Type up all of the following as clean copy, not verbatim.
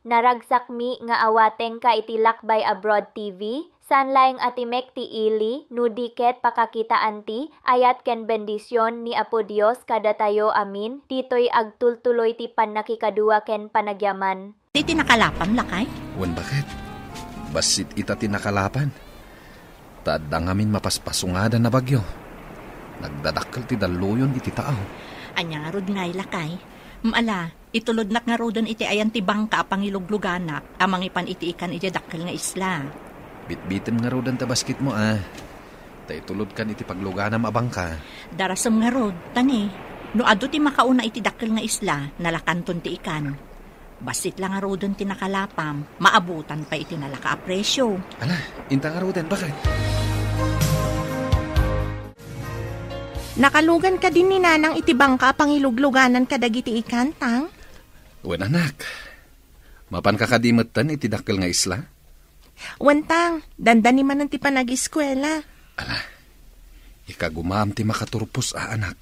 Naragsakmi nga awateng ka iti Lakbay Abroad TV, sanlaing atimek ti ili, nudiket pakakitaan ti, ayat ken bendisyon ni Apo Dios kadatayo amin, ditoy agtultuloy ti pannakikadua ken panagyaman. Di tinakalapan lakay? Wan bakit? Basit ita tinakalapan. Tadang amin mapaspasungadan na bagyo. Nagdadakkel ti daluyon iti tao. Anya nga rod ngay lakay. Maala, itulod nak nga rodon iti ayan ti bangka pangilugluganak, amang ipan iti ikan iti dakkel nga isla. Bitbitin nga rodan ta basket mo Ta itulod kan iti pagluganam abang ka. Darasam nga rod, tani. No ado ti makauna iti dakkel nga isla, nalakanton ti ikan. Basit lang nga rodon ti nakalapam, maabutan pa iti nalaka apresyo. Ala, inta nga rodan, bakit? Nakalugan ka din ni nanang iti bangka pangilugluganan ka dagiti ikan, tang? Wen anak, mapan kakadimetan iti dakkel nga isla? Wantang, dandani man ti panag-eskwela. Ala, ikagumam ti makaturpos anak.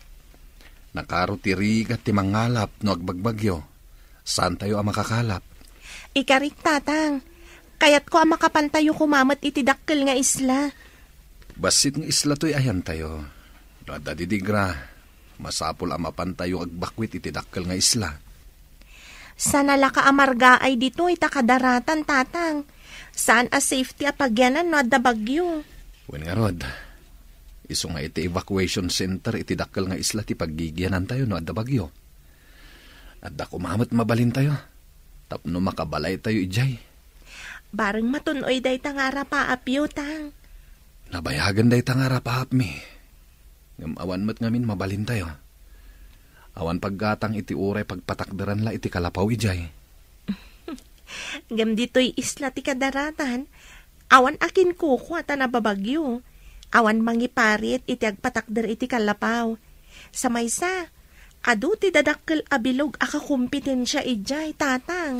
Nakaro ti rigat ti mangalap no agbagbagyo. Saan tayo ang makakalap? Ikarik, tatang. Kayat ko ang makapantayo kumamat iti dakkel nga isla. Basit nga isla to'y ayan tayo. Dadidigra, masapol ang mapantayo agbakwit iti dakkel nga isla. Sana laka amarga ay dito itakadaratan, tatang. Saan a safety apagyanan no adda bagyo? Wen nga rod, iso nga iti evacuation center iti dakkel nga isla ti paggigyanan tayo no adda bagyo. Adda kumamat mabalin tayo. Tapno makabalay tayo ijay. Bareng matunoy day tangara paapyo, tang. Nabayagan day tangara paap mi. Ngamawan mat ngamin mabalin tayo. Awan paggatang iti uray pagpatakdaran la iti kalapaw ijay. Gam dito'y isla ti kadaratan. Awan akin kuko at nababagyo. Awan mangiparit iti agpatakder iti kalapaw. Sa maysa, adu ti dadakkel abilog akakumpetensya ijay, tatang.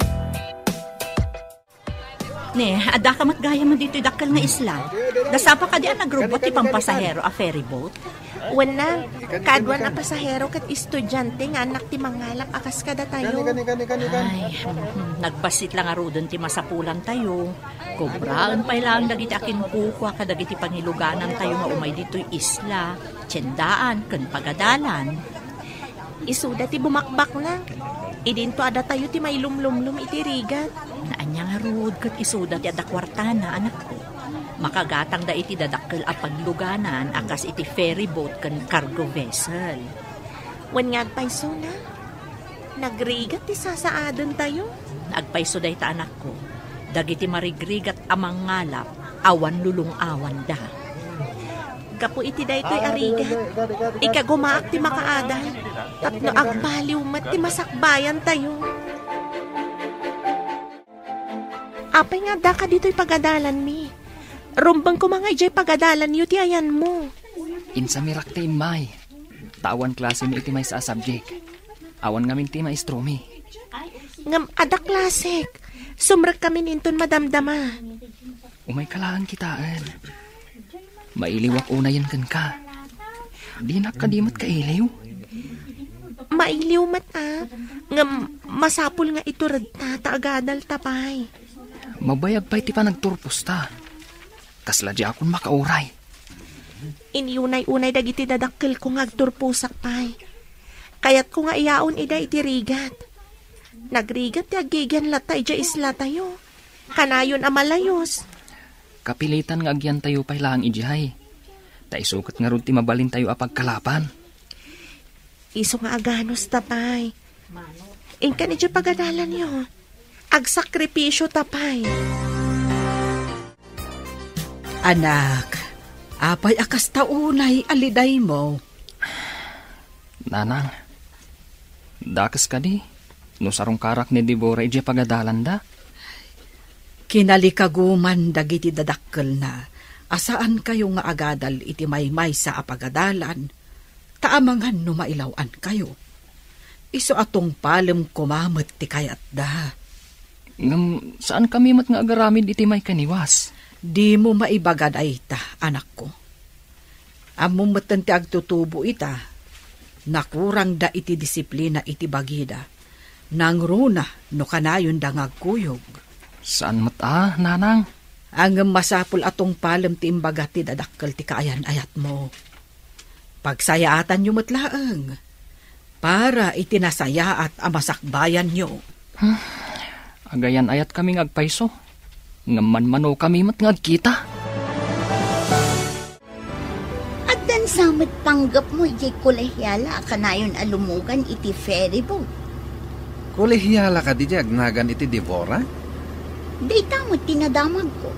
Ne, ada ka matgaya mo dito dakkel nga isla. Dasapa ka di ang nagrobot ti pampasahero a ferry boat. Wala, kadwa na pasahero kat estudyante nga anak ti mangalak akas kada tayo. Ay, nagbasit lang arodon ti masapulan tayo. Kubraan pa ilang dagiti akin kukwa kadagiti pangiluganan tayo nga umay dito'y isla, tiyendaan, ken pagadalan. Isuda ti bumakbak na. Idinto ada tayo ti may lumlumlum iti rigat. Naanya nga rod kat isuda ti ada kwartana, anak ko. Makagatang da iti dadakkel a pagluganan akas iti ferry boat ken cargo vessel. Wen nga agpayso na. Nagrigat ti sasaadon tayo. Agpayso da ita anak ko. Dagiti marigrigat amang ngalap, awan lulong awan da. Kapo iti daytoy arigat. Ikagumaak ti makaadan. Tapno agbaliw mat ti masakbayan tayo. Apay nga da ka dito'y pagadalan mi. Rumbang ko mga ijay pagadalan yu ti ayan mo. Insa mirak ti may. Tawan klase mi iti may sa subject. Awan ngamin ti maestro mi. Ngam ada klasik. Sumrak kami ninton madamdama. Umay kalahan kitaan. Mailiwak unayan kan ka. Di nakadimat ka iliw. Mailiw mat ngam masapul nga ito radta taagadal tapay. Mabayag pa iti pa nagturpos ta. Kasla di akong makauray. Iniunay-unay dagiti dadakkel ko nga agturpusak pay. Kayat ko nga iyaon ida iti rigat. Nagrigat ti agigyan latay ja isla tayo. Kanayon amalayos. Kapilitan nga agyan tayo pay lang ijihay. Taisukat nga ron ti mabalin tayo apagkalapan. Iso nga aganos tapay. Ingka ni dya pagadalan yo. Agsakripisyo tapay. Anak, apay akas taunay aliday mo. Nanang, dakas ka di. No sarong karak ni Dibora ije pagadalan da. Kinalikaguman dagiti dadakkel na. Asaan kayo nga agadal iti maymay sa apagadalan. Taamangan no mailawan kayo. Iso atong palem kumamet ti kayat da. Ngam, saan kami mat nga agaramid iti may kaniwas? Di mo maibagad ay ita, anak ko. Among matan ti agtutubo ita, nakurang da iti disiplina iti bagida. Nang runa no kanayon dangagkuyog. Saan mata, nanang? Ang masapul atong palem ti imbaga ti dadakkel ti kaayan ayat mo. Pagsayaatan nyo matlaang. Para itinasaya at amasakbayan nyo. Agayan ayat kaming agpaiso. Ngaman-mano kami matngagkita. At dan samot panggap mo, ijay kolehyala, kanayon alumugan iti ferry boat. Kolehyala ka di agnagan iti Devora? Day tamot tinadamag ko.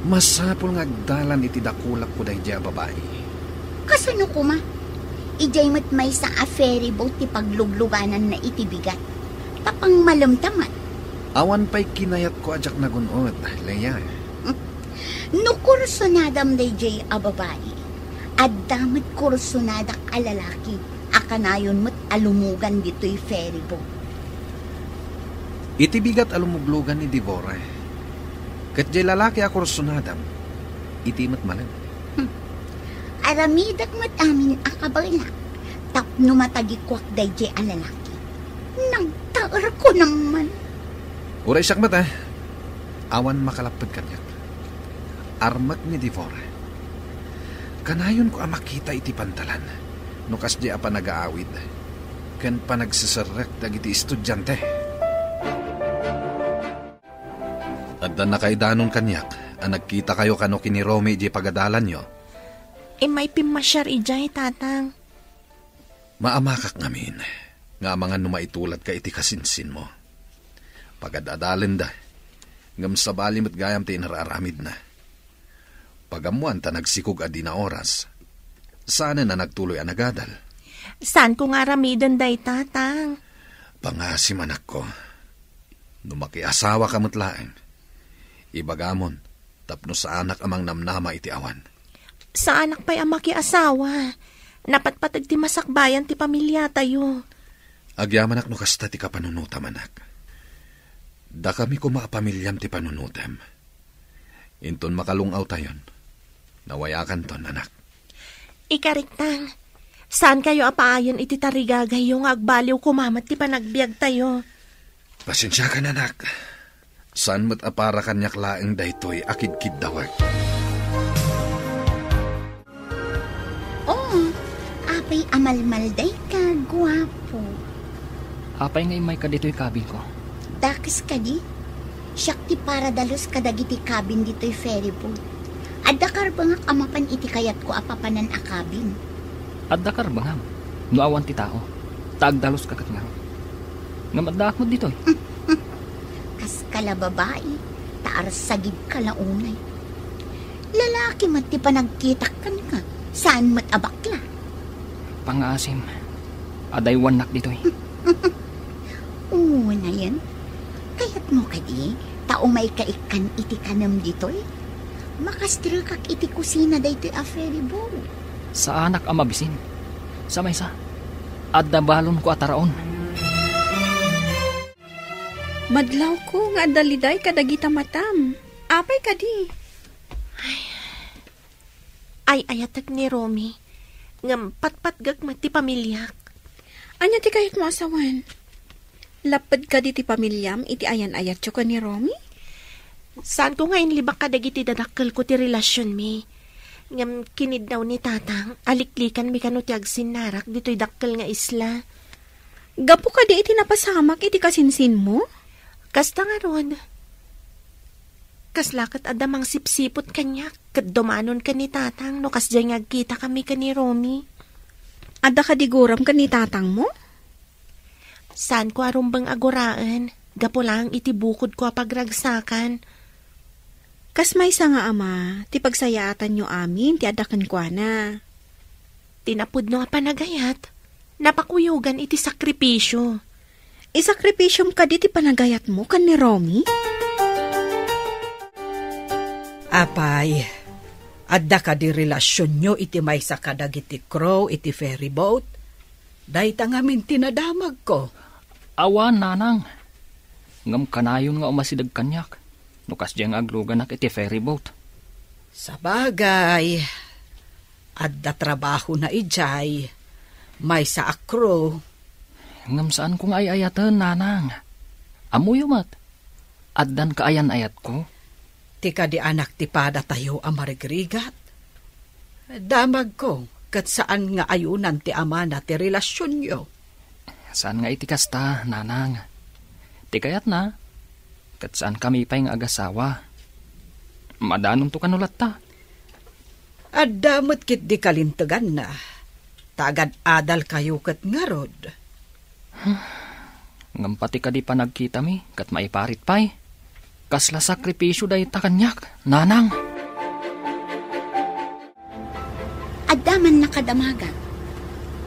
Masapul nga agdalan iti dakulak ko dahi di babae. Kasano kuma? Ijay mat may sa a ferry boat ti paglugluganan na iti bigat. Tapang malamtaman. Awan pa'y kinayat ko ajak nagunod, Leia. No kursunadam day jay a babae. At damat kursunadak a lalaki. Akanayon mat alumugan dito'y ferry boat. Iti bigat alumuglugan ni Devora. Kat jay lalaki ako sunadam, iti mat malam. Aramidak mat amin akabala. Tapno matagikwak day jay a lalaki. Nagtaar ko naman. Uray siyak mata, awan makalapad kanyak. Armat ni Devora. Kanayon ko makita iti pantalan. Nukas di apa nag-aawid. Kan pa nagsasarek dagiti estudyante. At na nakaidanon kanyak, nagkita kayo kano kini Romy di pagadalan nyo. May pimasyar ijay, tatang. Maamakak ngamin, nga mga numaitulat ka iti kasinsin mo. Pagadadalin da, ngam sabali mat gayam ti inararamid na. Pagamuan ta nagsikog adi na oras, sana na nagtuloy ang nagadal. Saan ko nga ramidan day, tatang? Pangasim anak ko, numakiasawa ka matlaeng. Ibagamon, tapno sa anak amang namnama iti awan. Sa anak pa'y ama ki asawa. Napatpatag ti masakbayan ti pamilya tayo. Agyaman ak no kasta ti kapanunutam anak. Da kami kumapamilyam ti panunutam. Inton makalungaw tayon. Nawayakan ton anak. Ikariktang, saan kayo apaayon iti tarigagay yung agbaliw kumamat ti panagbiag tayo? Pasensya ka na anak. Saan mo't apara kanyak laeng daytoy akid-kid dawag. Oh, apay amalmalday ka, guwapo. Apay nga imay ka dito'y kabin ko. Dakis ka di? Siyak ti para dalos kadagiti kabin dito'y ferry boat. Adakar ba nga kamapan iti kayat ko apapanan a kabin? At dakar bangam, nuawan ti tao. Taagdalos kakat nga. Ngamaddaak mo dito'y. Kas kala babae, taar sagib kalaunay. Lalaki mat ti panagkitak ka nga, saan mat abakla? Pangaasim, aday wanak dito'y. Oo na yan. Kaya't mo kadi, tao may kaikan iti kanam dito'y. Makastro kak iti kusina dayto'y a ferry boat. Sa anak ang mabisin. Sa maysa, adda balon ko ataraon. Madlaw ko nga daliday kadagita matam. Apay kadi. Ay ayatag ni Romy. Ngam patpatgag mat ti pamilyak. Anya ti kahit mo asawan? Lapad ka di ti pamilyam iti ayan-ayat yo ka ni Romy? Saan ko ngayon libak kadagiti dadakkel ko ti relasyon mi? Ngam kinid daw ni tatang, aliklikan mi kano ti agsinarak dito'y dakkel nga isla. Gapo ka di iti napasamak iti kasinsin mo? Kasta nga ron. Kaslakat adamang sipsipot kanyak, kat dumanon ka ni tatang, no kasdya nga kita kami ka ni Romy. Adda ka diguram ka ni tatang mo? Saan ko arumbang aguraan, gapo lang iti bukod ko pagragsakan. Kas may sa nga ama, ti pagsayaatan nyo amin, ti adakan kwa na. Tinapod no panagayat, napakuyugan iti sakripisyo. Isakripisyom ka di ti panagayat mo kan ni Romy? Apay, adda ka di relasyon nyo iti may sa kadag iti crow iti ferry boat. Dahita ngamin tinadamag ko. Awan, nanang. Ngam kanayon nga umasidag kanyak. Nukas diyang agluganak iti ferry boat. Sa bagay, adda trabaho na ijay. May sa akro. Ngam saan kong ayayatan, nanang? Amuyo mat. Addan ka ayan ayat ko. Tika di anak ti pada tayo amarigrigat. Damag ko, kat saan nga ayunan ti ama na ti relasyon yo. Saan nga iti kasta, nanang? Ti kayat na. Kat saan kami pa yung agasawa. Madanon to kanulat ta. Adamot kit di kalintagan na. Tagad adal kayo kat ngarod. Ngam pati ka di pa nagkita mi, kat maiparit pa'y. Kasla sakripisyo dahi ta kanyak, nanang. Adaman nakadamaga.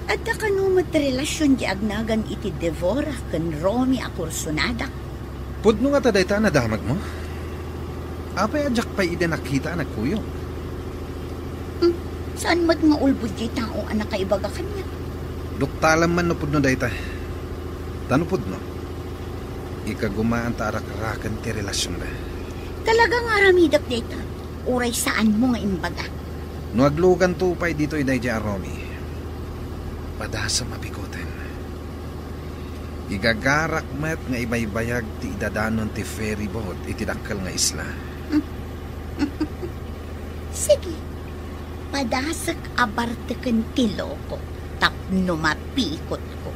Adda kanumot relasyon di agnagan iti Devora ken Romy a kursunadak. Pudno nga taday ta nadamag mo? Apay adyak pa'y ide nakita anak kuyo. Saan mat nga ulbud di tao anak kaibaga kanya? Duktalam man no pudno day ta. Tano pudno? Ikagumaan ta arak-arakan ti relasyon da. Talagang aramidak data. Uray saan mo nga imbaga. No aglugan to pa'y dito iday di Romy. Padasa mapikoten. Igagarak met nga ibaybayag ti idadanon ti ferry boat iti dakkel nga isla. Sige. Padasak abarteken ti loko. Tapno mapikot ko.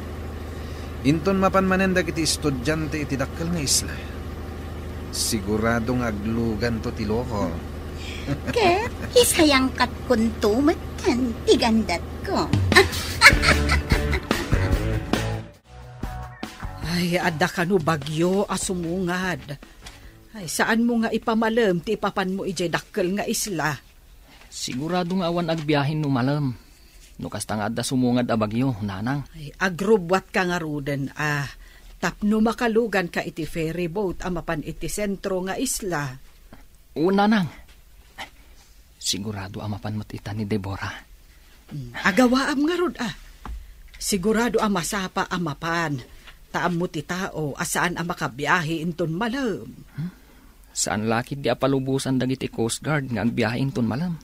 Inton mapanmanendag iti estudyante iti dakkel nga isla. Siguradong aglugan to ti loko. Ket, isayang kat kuntumat kan tigandat ko. Ay, adda ka no bagyo asumungad. Ay, saan mo nga ipamalam ti ipapan mo ijay dakkel nga isla? Sigurado nga awan agbiyahin no malam. No kasta nga adda sumungad a bagyo, nanang. Ay, agrubwat ka nga ruden, tapno makalugan ka iti ferry boat amapan iti sentro nga isla. O, nanang. Sigurado amapan mo't ita ni Deborah. Agawaam nga rod, Sigurado masapa amapan. Taam mo ti tao, asaan makabiyahe inton malam. Saan lakit di apalubusan dagiti Coast Guard nga agbiyahe inton malam?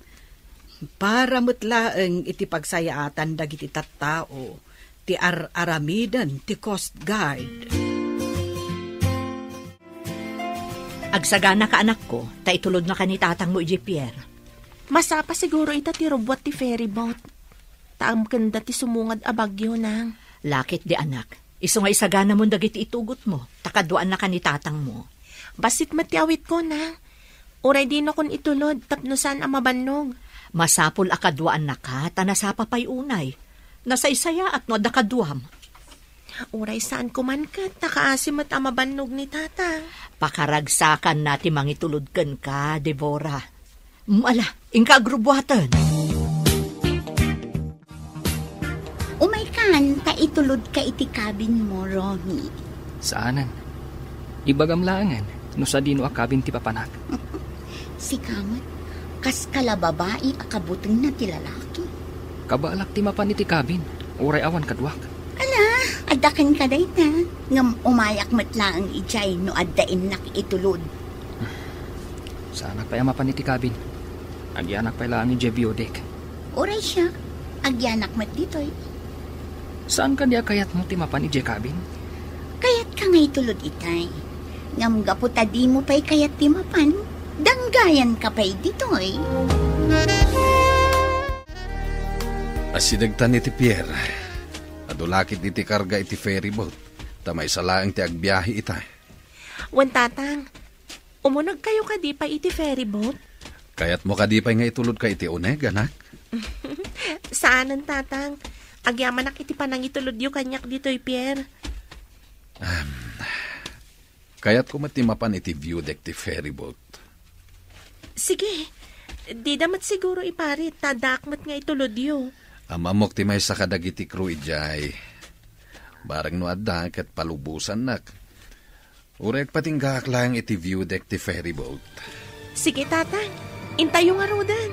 Para mutlaeng iti pagsayaatan dagiti tattao, ti aramidan ti Coast Guard. Agsagana ka anak ko, taitulod na ka ni tatang mo iji Pierre. Masapa siguro ita ti robot ti ferry boat. Taam kanda ti sumungad a bagyo nang. Lakit di anak. Iso nga isagana mo dagiti itugot mo. Takaduan na ka ni tatang mo. Basit matiawit ko na. Uray di na kon itulod, tapno saan ang mabannog. Masapol akaduan na ka, tanasapa pa'y unay. Nasa isaya at no dakaduam. Uray saan kuman ka, takaasim at ang mabannog ni tata. Pakaragsakan nati mangitulod ka, Deborah. Ala, ingka agrubwatan. Umay kan, taitulod ka iti cabin mo, Romy. Saanan? Ibagamlangan, no sa dino akabin ti papanak. Si Kamat, kas kalababae akabuteng na ti lalaki. Kabaalak ti mapan iti kabin, uray awan kadwak. Ala, adakan ka day na. Ngam umayak matlaang ijay no addain itulod. Saanak pa mapan iti kabin. Agyanak pa ilaan ni Jebiodek. Uray siya, agyanak mat dito'y. Saan ka diya kayat mo ti mapan iti kabin? Kayat ka nga itulod itay. Ngam gaputa di mo pa'y kayat ti mapan. Danggayan ka pa'y dito'y. Asidagtan iti Pierre. Adulakit iti karga iti ferry boat. Tamay salaang ti agbiyahe itay. Wan tatang, umunag kayo ka di pa iti ferry boat? Kayat mo kadipay nga itulod ka iti uneg, anak? Saanan tatang? Agyaman iti panangitulod yu kanyak dito'y Pierre. Kayat ko matimapan iti view deck ti ferry boat. Sige, di damat siguro iparit, tadakmat nga itulod yu. Amamok ti may sakadag iti crew ijay. Barang no adda ket palubusan nak. Urek patinggak lang iti view deck ti ferry boat. Sige tatang, intayo nga rodan.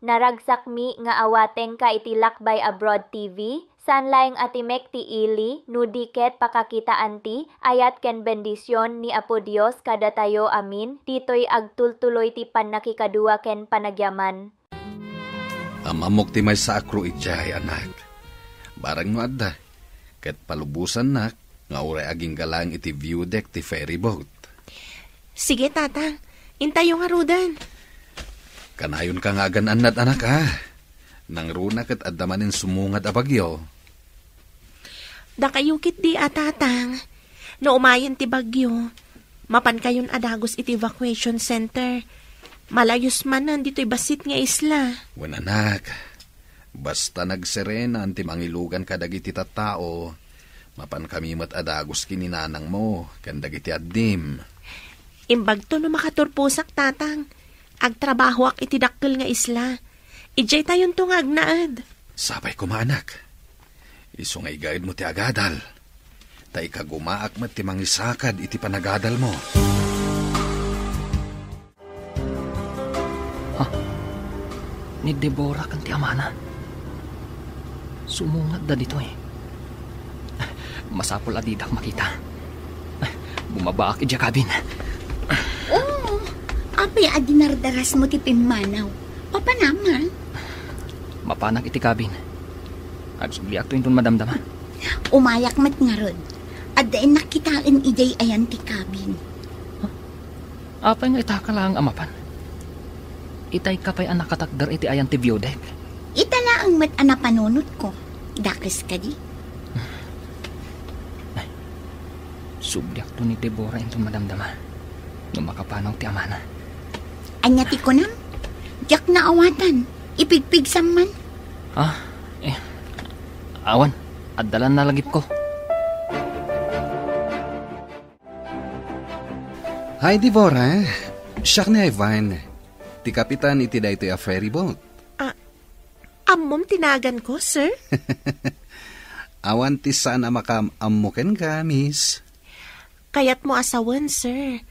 Naragsak mi nga awateng ka iti Lakbay Abroad TV, sanlaing atimek ti ili, nudiket pakakitaan ti, ayat ken bendisyon ni Apo Dios kada tayo amin, ditoy agtultuloy ti pan nakikadua ken panagyaman. Amamok ti may sakro ijay, anak. Barang no adda, ket palubusan nak, nga uray aging galang iti view deck ti ferry boat. Sige, tatang. Intayo nga rudan. Kanayon ka nga anak Nang runa ket addamanin sumungad a bagyo. Da kayukit di tatang. No umayon ti bagyo. Mapan kayon adagos iti evacuation center. Malayos man nandito'y basit nga isla. Wen anak, basta nagserena ti mangilugan ka dagiti tattao, mapan kami mat adagos kininanang mo, kan dagiti addim. Imbag to no makaturpusak, tatang. Agtrabaho ak iti dakkel nga isla. Ijay tayon to nga agnaad. Sabay ko maanak. Iso nga igaid mo ti agadal. Ta ikagumaak mat ti mangisakad iti panagadal mo. Ni Deborah kan ti amana. Sumungad da dito eh. Masapol adidak makita. Bumabaak iti kabin. Oo, apay adinardaras mo ti pimanaw. Papa naman. Mapanak iti kabin. Agsugliak to inton madamdama. Umayak mat nga rod. At dain nakitaan ijay ayan ti kabin. Apay nga itaka lang amapan. Itay kapay anak katakdar iti ayan ti biodek. Itala ang mat anapanunot ko. Dakis ka di. Subliak to ni Deborah inton madamdama. Nung makapanaw ti amana. Anya ti ko nam? Diyak na awatan. Ipigpigsam man. Awan. Addalan na lagip ko. Hi, Deborah. Siya ni Ivan. Ti kapitan iti daytoy a ferry boat. Ammom tinagan ko, sir? Awan ti sana makamammuken ka, miss. Kayat mo asawan, sir.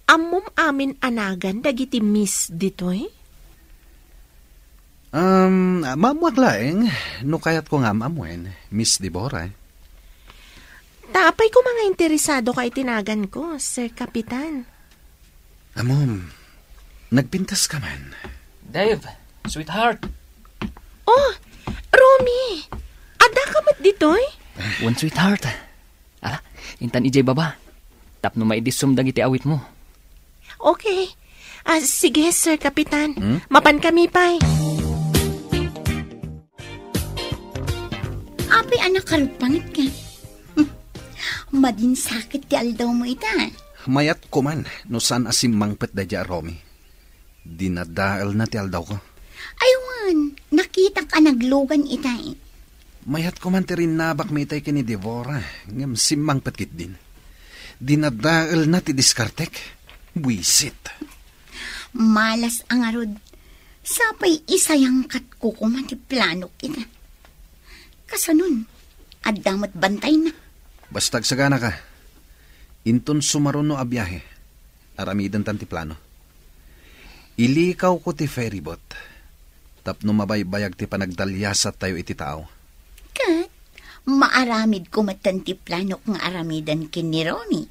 Ammom amin anagan dagiti miss ditoy? Mamuak laeng. No kayat ko nga mamuen, Miss Deborah. Taapay ko mga interesado kay tinagan ko, Sir Kapitan. Amom, nagpintas ka man. Dave, sweetheart. Oh, Romy! Ada ka mat ditoy? One sweetheart. Ala, intan ijay baba. Tapno maidisum dagiti awit mo. Okay. Sige, Sir Kapitan. Mapan kami pa'y. Apay anak karupangit ka. Madin sakit ti aldaw mo ita. Mayat ko man, no san asimangpet da dya, Romy. Dinadaal na ti aldaw ko. Aywan, nakita ka naglugan ita eh. Mayat ko man ti rinabak mitay kini Deborah. Ngam simangpet kit din. Dinadaal na ti diskartek. Buisit. Malas ang arod. Sapay isayang kat ko kumati plano kita. Kasanun, adamot bantay na. Bastag sagana ka. Inton sumaron no abiyahe. Aramidan tanti plano. Ilikaw ko ti ferryboat. Tapno mabaybayag ti panagdalyasat tayo iti tao. Kat, maaramid ko matanti plano kung aramidan kin ni Romy.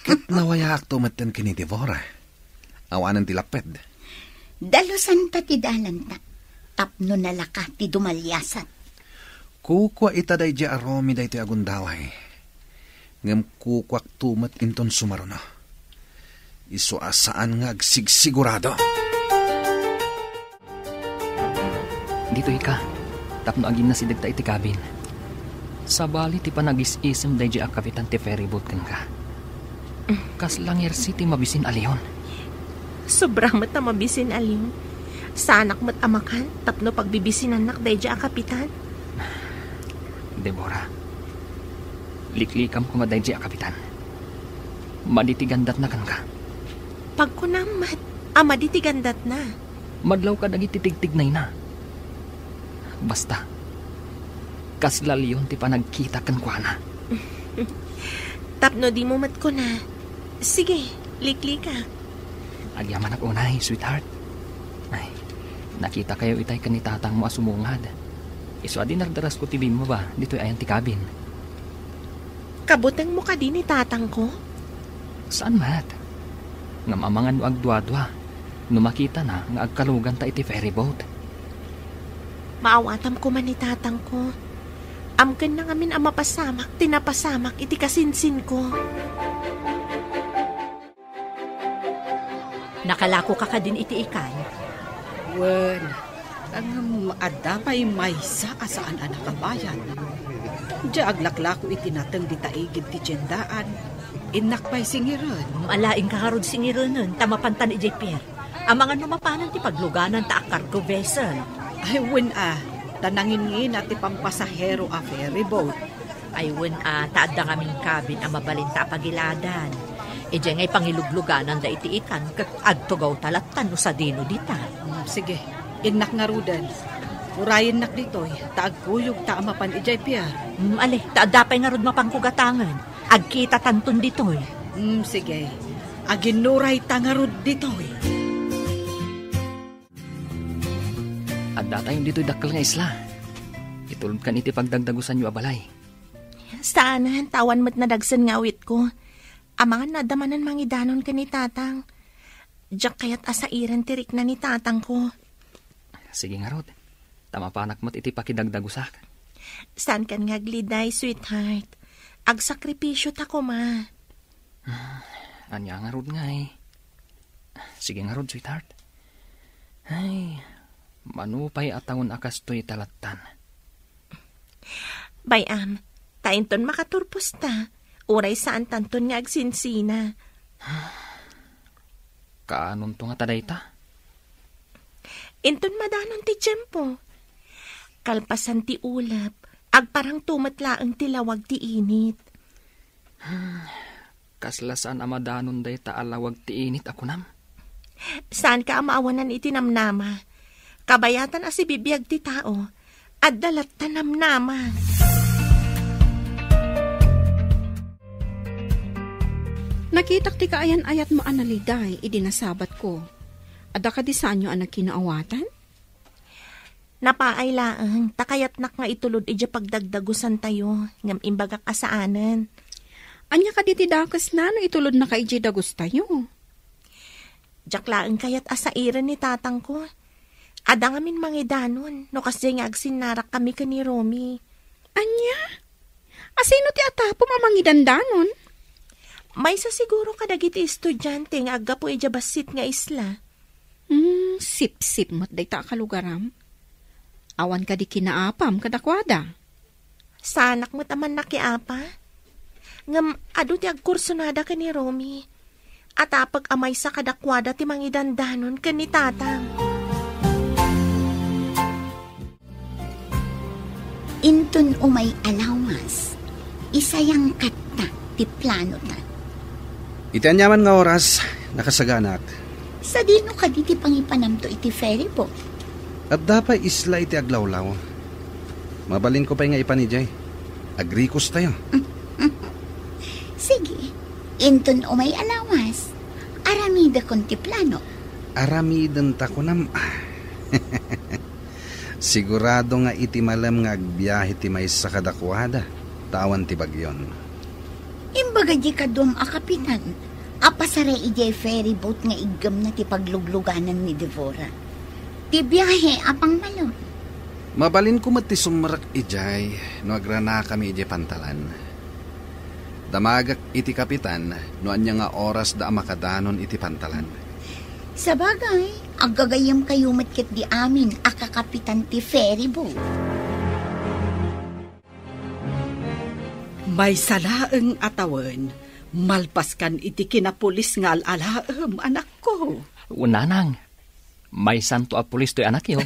Kat nawayak to matan kini Deborah. Awanan ti laped. Dalusan pa ti dalanta. Tapno nalaka ti dumalyasat. Kukwa itaday di aromi day ti agundaway. Ngam kukwak tumat inton sumarono. Iso asaan nga agsigsigurado. Dito ika. Tapno agin na si dagta iti kabin. Sabali ti panagis-isem day di kapitan ti ferryboat kan ka. Kaslangyer si ti mabisin aliyon. Sobrang mat na mabisin aliyon. Sa anak mat amakan, tapno pagbibisin anak day dya kapitan. Deborah, liklikam ko maday dya kapitan. Maditigandat na kan ka. Pag ko namat, maditigandat na. Madlaw ka dagiti tigtignay na. Basta, kaslaliyon ti panagkita kan kwa na. Tapno di mo mat ko na. Sige, likli ka. Agyaman ak unay, sweetheart. Ay, nakita kayo itay kanitatang mo asumungad. Iso adi nagdaras ko tibim mo ba? Dito'y ayan ti kabin. Kabutang mo ka din ni tatang ko? Saan mat? Ngamamangan no agdwa-dwa. No makita na nga agkalugan ta iti ferryboat. Maawatam ko man ni tatang ko. Amken na ngamin ang mapasamak, tinapasamak, iti kasinsin ko. Nakalako ka din iti ikan. Wen, ang adapay maysa asaan anak kabayan. Diya aglaklako itinatang di taigid ti tiyendaan. Inakpay singiran. Alaing kakarod singirunan, tamapantan ijay Pierre. Ang mga numapanan ti pagluganan ta cargo vessel. Ay, wen tanangin at ti pampasahero a ferry boat. Ay taad da kaming cabin ang mabalinta pagiladan. Ijay ngay pangilugluganan da iti ikan kat agtugaw talatan no sa dino dita. Sige, inak nga rudan. Urayin nak ditoy, taagkuyog taamapan ijay Pierre. Ale, taad dapay nga rod mapangkugatangan. Agkita tanton ditoy. Sige, aginuray tangarod ditoy. At datayon dito'y dakkel nga isla. Itulod kan iti pagdagdagusan yu abalay. Saan, tawan mo't nadagsan nga awit ko. Amangan nadamanan mangidanon ka ni tatang. Diyak kaya't asairan tirik na ni tatang ko. Sige nga rod, tamapanak mo't iti pakidagdagusak. Saan kan nga gliday, sweetheart? Agsakripisyo ta ko, ma. Anya nga rod nga eh. Sige nga rod, sweetheart. Ay, manupay atawon akas to'y talatan. Bayam, tainton makaturpos ta. Uray saan tanton nga agsinsina. Kaanon to nga taday ta? Inton madanon ti tiyempo. Kalpasan ti ulap, agparang tumatlaang tilawag ti init. Kaslasan amadanon day ta alawag ti init ako nam? Saan ka amaawanan itinamnama? Kabayatan asi bibiyag ti tao, at dalat tanamnama. Nakitak ti kaayan ayat mo analiday, idinasabat ko. Ada ka di saan nyo anak kinaawatan? Napaay laang, takayat nak nga itulod ija pagdagdagusan tayo, ngam imbaga kasaanan. Anya ka di tidakas na no itulod na ka ija dagos tayo. Diyak laang kayat asairan ni tatang ko. Ada ngamin mangidanon, no kasi nga agsinarak kami ka ni Romy. Anya? Asino ti atapo mamangidandanon? May sa siguro kadagiti estudyante nga agapo ija basit nga isla. Sip-sip mo't day ta kalugaram. Awan ka di kinaapam kadakwada. Sanak mo't aman nakiapa. Ngam adu ti agkursunada ka ni Romy. At apag amay sa kadakwada ti mangidandanon ka ni tatang. Intun umay alawas. Isayang kata ti plano na. Iti anyaman nga oras, nakasaganak. Sa dino ka di ti pangipanamto iti ferry boat. At dapat isla iti aglawlaw. Mabalin ko pa nga ipanijay. Agrikos tayo. Sige, intun umay alawas. Aramida kon ti plano. Aramidan ta ko nam. Sigurado nga iti malam nga agbiyahe ti may sa kadakwada. Tawan ti bagyon. Imbaga di ka dum akapitan. Apasare ijay ferry boat nga igam na ti paglugluganan ni Devora. Ti biyahe apang malon. Mabalin ko mati sumrak ijay no agrana kami ijay pantalan. Damagak iti kapitan no anya nga oras da makadanon iti pantalan. Sa bagay, agagayam kayo matkit di amin akakapitan ti ferry boat. May salaeng atawan, malpaskan iti kinapulis nga alalaem, anak ko. Unanang, may santo a pulis to'y anak yo.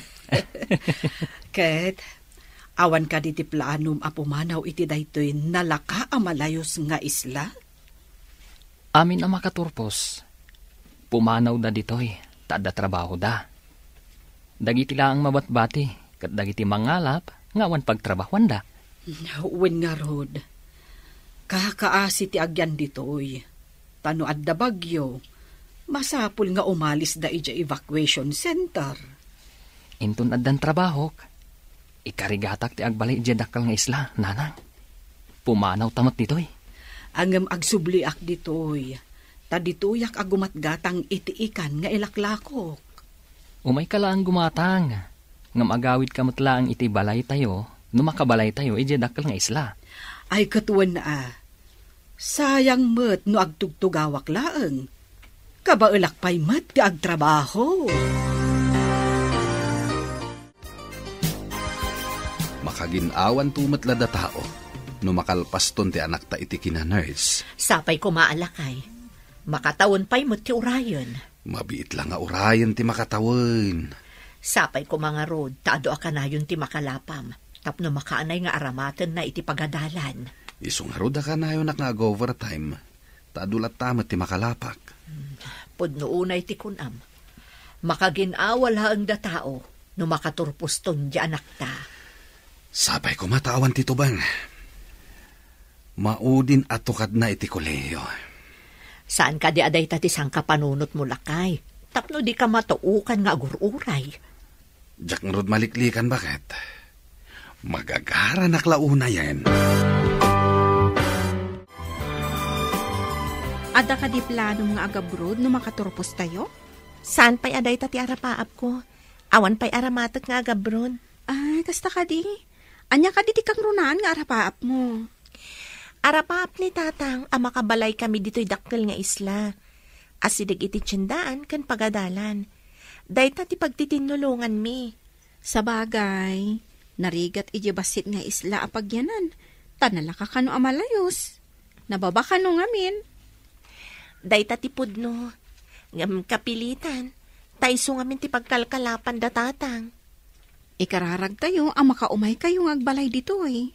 Ket, awan ka di ti planum apumanaw iti daytoy nalaka amalayos nga isla? Amin ang makaturpos. Pumanaw da ditoy, taada trabaho da. Dagiti lang mabatbati, kat dagiti mangalap, ngawan pagtrabahuan da. Wen nga rod, kakaasi ti agyan ditoy. Tano adda bagyo, masapul nga umalis da ija evacuation center. Intun addan trabahok, ikarigatak ti agbalay ija dakal nga isla, nanang. Pumanaw tamat ditoy. Angem agsubliak ditoy, ta ditoyak agumatgatang iti ikan nga ilaklakok. Umay ka lang gumatang. Ngam agawid kamutla ang iti balay tayo, no makabalay tayo, ije dakkel nga isla. Ay katuan na sayang met no agtugtugawak laeng. Kabaelak pay met ti agtrabaho. Makaginawan tumat lada tao, no makalpaston ti anak ta iti kina-nurse. Sapay ko maalakay. Makatawon pa'y mo ti urayon. Mabiit lang nga urayan ti makatawin. Sapay ko mga rod, taado akanayon ti makalapam. Tapno makaanay nga aramaten na iti pagadalan. Iso nga roda ka na yun nga overtime. Tadulat tamat ti makalapak. Pudno unay ti kunam. Makaginawal haang da tao, no makaturpuston di anak ta. Sabay ko matawan ti tubang. Maudin atukad na iti koleyo. Saan ka di aday ta ti sang kapanunot mo lakay? Tapno di ka matuukan nga agururay. Diyak nga rod maliklikan bakit? Magagara naklauna yan. Ada ka di plano nga agabrod no makaturpos tayo? Saan pa'y aday ta ti arapaap ko? Awan pa'y aramatek nga agabron. Ay, kasta ka di. Anya ka di kang runaan nga arapaap mo. Arapaap ni tatang, makabalay kami dito'y dakkel nga isla. Asidig iti tiyendaan kan pagadalan. Dayta ti pagtitinulungan mi. Sa bagay, narigat iti basit nga isla apagyanan. Tanala ka kano amalayos. Nababa ka no ngamin. Dayta ti pudno. Ngam kapilitan. Taiso ngamin ti pagkalkalapan da tatang. Ikararag tayo, makaumay kayo ng agbalay dito eh.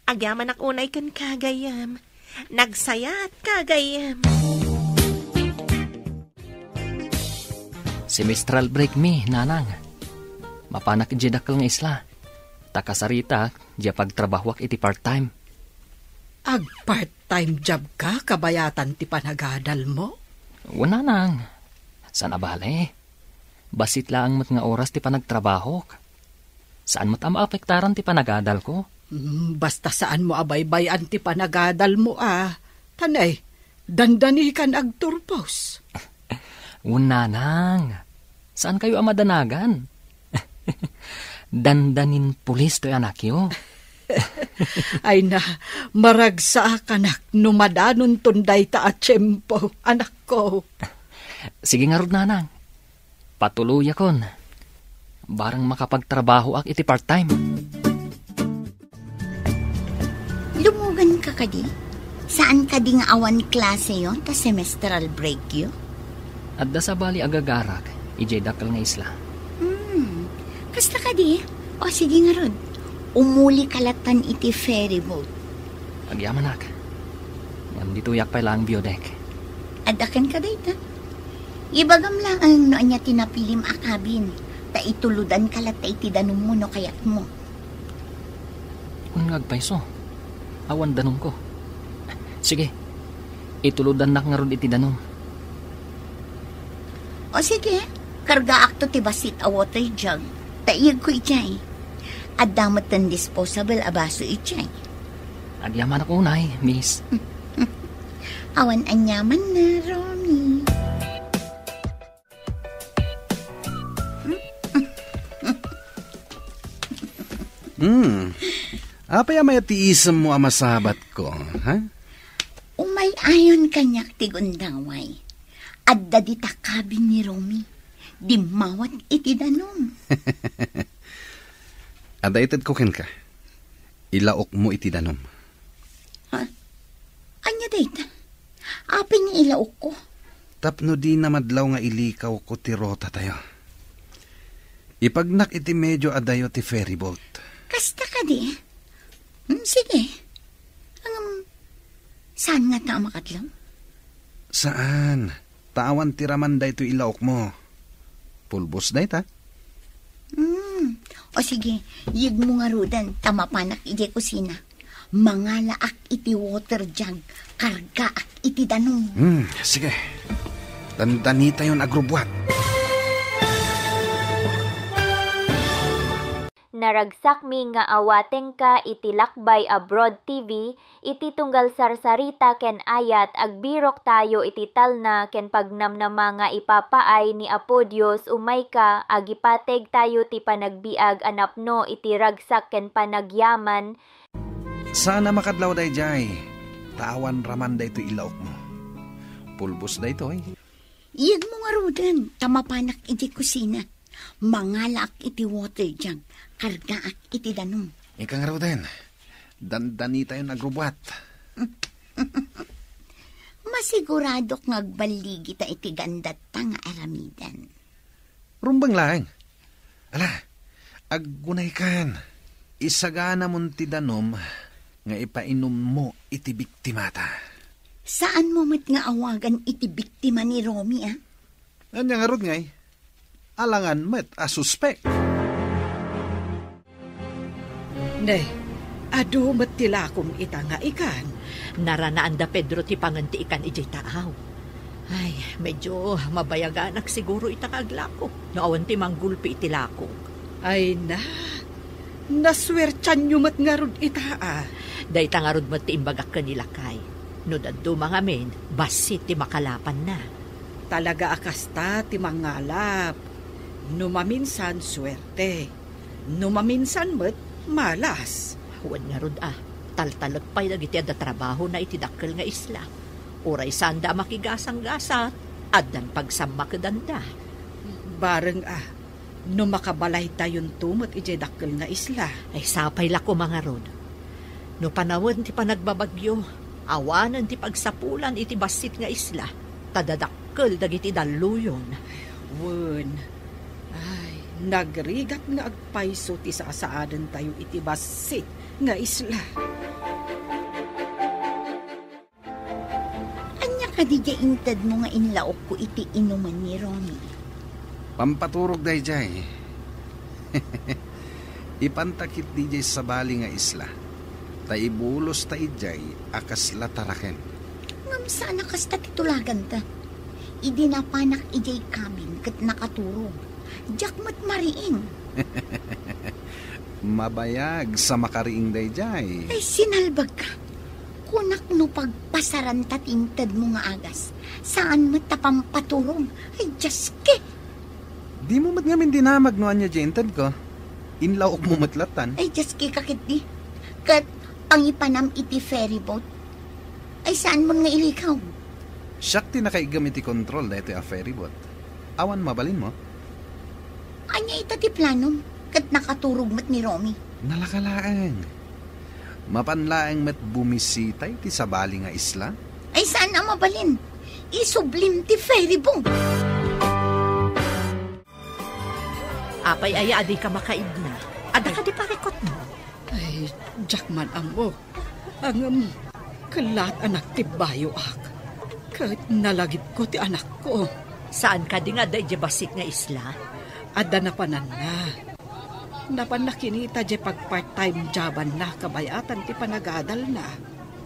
Agyaman ak unay kan kagayam. Nagsayat kagayam. Semestral break mi, nanang. Mapanak ije dakkel nga isla. Takasarita, ije pagtrabahwak iti part-time. Ag part-time job ka, kabayatan ti panagadal mo? Wala nang. Saan abale? Basit lang mat nga oras ti panagtrabaho. Saan mat maapektaran ti panagadal ko? Basta saan mo abaybayan ti panagadal mo Tanay, dandani kan agturpos. Una nang. Saan kayo amadanagan? Dandanin pulis to'y anak yo. Ay na, maragsa kanak numadanon tunday ta at tiyempo, anak ko. Sige nga rod, nanang. Patuloy akon. Barang makapagtrabaho ak iti part-time. Lumugan ka kadi? Saan ka di nga awan klase yon ta semestral break yo? Adda sa bali agagarak, ije dakkel nga isla. Kasta ka di? O sige nga rod. Umuli kalatan iti ferry boat. Agyaman ak. Ngam dituyak pa lang biodek. Adakan ka dayta. Ibagam lang ang noon niya tinapilim akabin. Ta ituludan kalata iti danong mo no kayat mo. Ungag paiso. Awan danong ko. Sige. Ituludan nak nga ron iti danong. O sige. Karga akto ti basit a water jug. Taiyag ko ijay. At damat ng disposable abaso ijay. Agyaman ako unay, miss. Awan anyaman na, Romy. Apay amay tiisam mo amasabat ko, ha? Umay ayon kanyak ti gundaway. Adda di takabin ni Romy. Di mawat iti danom. Adaitad ko ken ka. Ilaok mo iti danom. Ha? Anya dayta? Apin ni ilaok ko. Tapno di na madlaw nga ilikaw ko ti rota tayo. Ipagnak iti medyo adayo ti ferry boat. Kasta ka di? Sige. Saan nga ta makatlaw? Saan? Tawan ti raman da ito ilaok mo. Pulbos da ita. O sige, yig mo nga rudan, tamapanak iti kusina. Mangala ak iti water jug, karga ak iti danong. Sige. Dandani tayo agrubwat. naragsak mi nga awateng ka iti Lakbay Abroad TV, iti tunggal sarsarita ken ayat agbirok tayo iti talna ken pagnamnama nga ipapaay ni Apo Dios umay ka agipateg tayo ti panagbiag anapno iti ragsak ken panagyaman. Sana makadlaw dayjay. Tawan raman da ito ilaok mo. Pulbos da ito eh. Iyan mo nga rudan, tamapanak iti kusina. Mangalak iti water jug, kargaak iti danong. Ika nga raw din. Dandani tayo nagrubat. Masiguradok ngagbaligi ta iti gandat ta nga aramidan. Rumbang lang. Ala, aggunay kan. Isagana mong ti danom nga ipainom mo iti biktimata. Saan mo met nga awagan iti biktima ni Romy, ah? Anya nga rod ngay. Alangan met a suspect. Ne, adu matilakom ita nga ikan. Naranaan da Pedro ti panganti ikan ijay taaw. Ay, medyo mabayaganak siguro ita kaglako. Naawan ti manggulpi iti lako. Ay na, naswertyan nyo mat nga rod ita ah. Day ta nga rod mat ti imbagak kanila kay. No daddo mga men, basit ti makalapan na. Talaga akasta ti mangalap. Numaminsan swerte. Numaminsan met malas. Huwag nga rod taltalagpay dagiti adda trabaho na itidakkel nga isla. Uray sanda makigasang-gasa at dan pagsamakadanda. Bareng no makabalay tayon tumot ijay dakkel nga isla. Ay sapay lako mga rod. No panawon ti panagbabagyo, awanan ti pagsapulan iti basit nga isla, tadadakkel dagiti daluyon. Wen, ay, nagrigat nga agpayso ti sasaadan tayo iti basit nga isla. Anya ka di intad mo nga inlaok ko iti inuman ni Romy. Pampaturog dayjay. Ipantakit DJ sa bali nga isla. Taibulos ta ijay akas lataraken. Ngam sana kasta titulagan ta. Idi na panak ijay kabin kat nakaturog. Diyak mat mariing. Mabayag sa makariing dayjay. Ay sinalbag ka. Kunak no pagpasaran tatintad mo nga agas. Saan matapampaturog? Ay jaske. Di mo mat ngamin dinamag no anya jentad ko. Inlaok mo matlatan. Ay jaske kakit di. Kat pangipanam iti ferry boat. Ay saan mo nga ilikaw? Siyak ti nakaigamit ti control da ito a ferry boat. Awan mabalin mo? Anya ita ti planom, kat nakaturog mat ni Romy. Nalakalaang. Mapanlaang mat bumisitay ti sabali nga isla? Ay saan ang mabalin? Isublim ti ferry boat. Apay aya adi ka makaid na. Ada ka di parekot mo. Ay, jakman amo. Ang kalat anak ti bayo ak. Kahit nalagip ko ti anak ko. Saan ka di nga day basit nga isla? Ada na panan na. Napan nakinita di pag part-time joban na kabayatan ti panagadal na.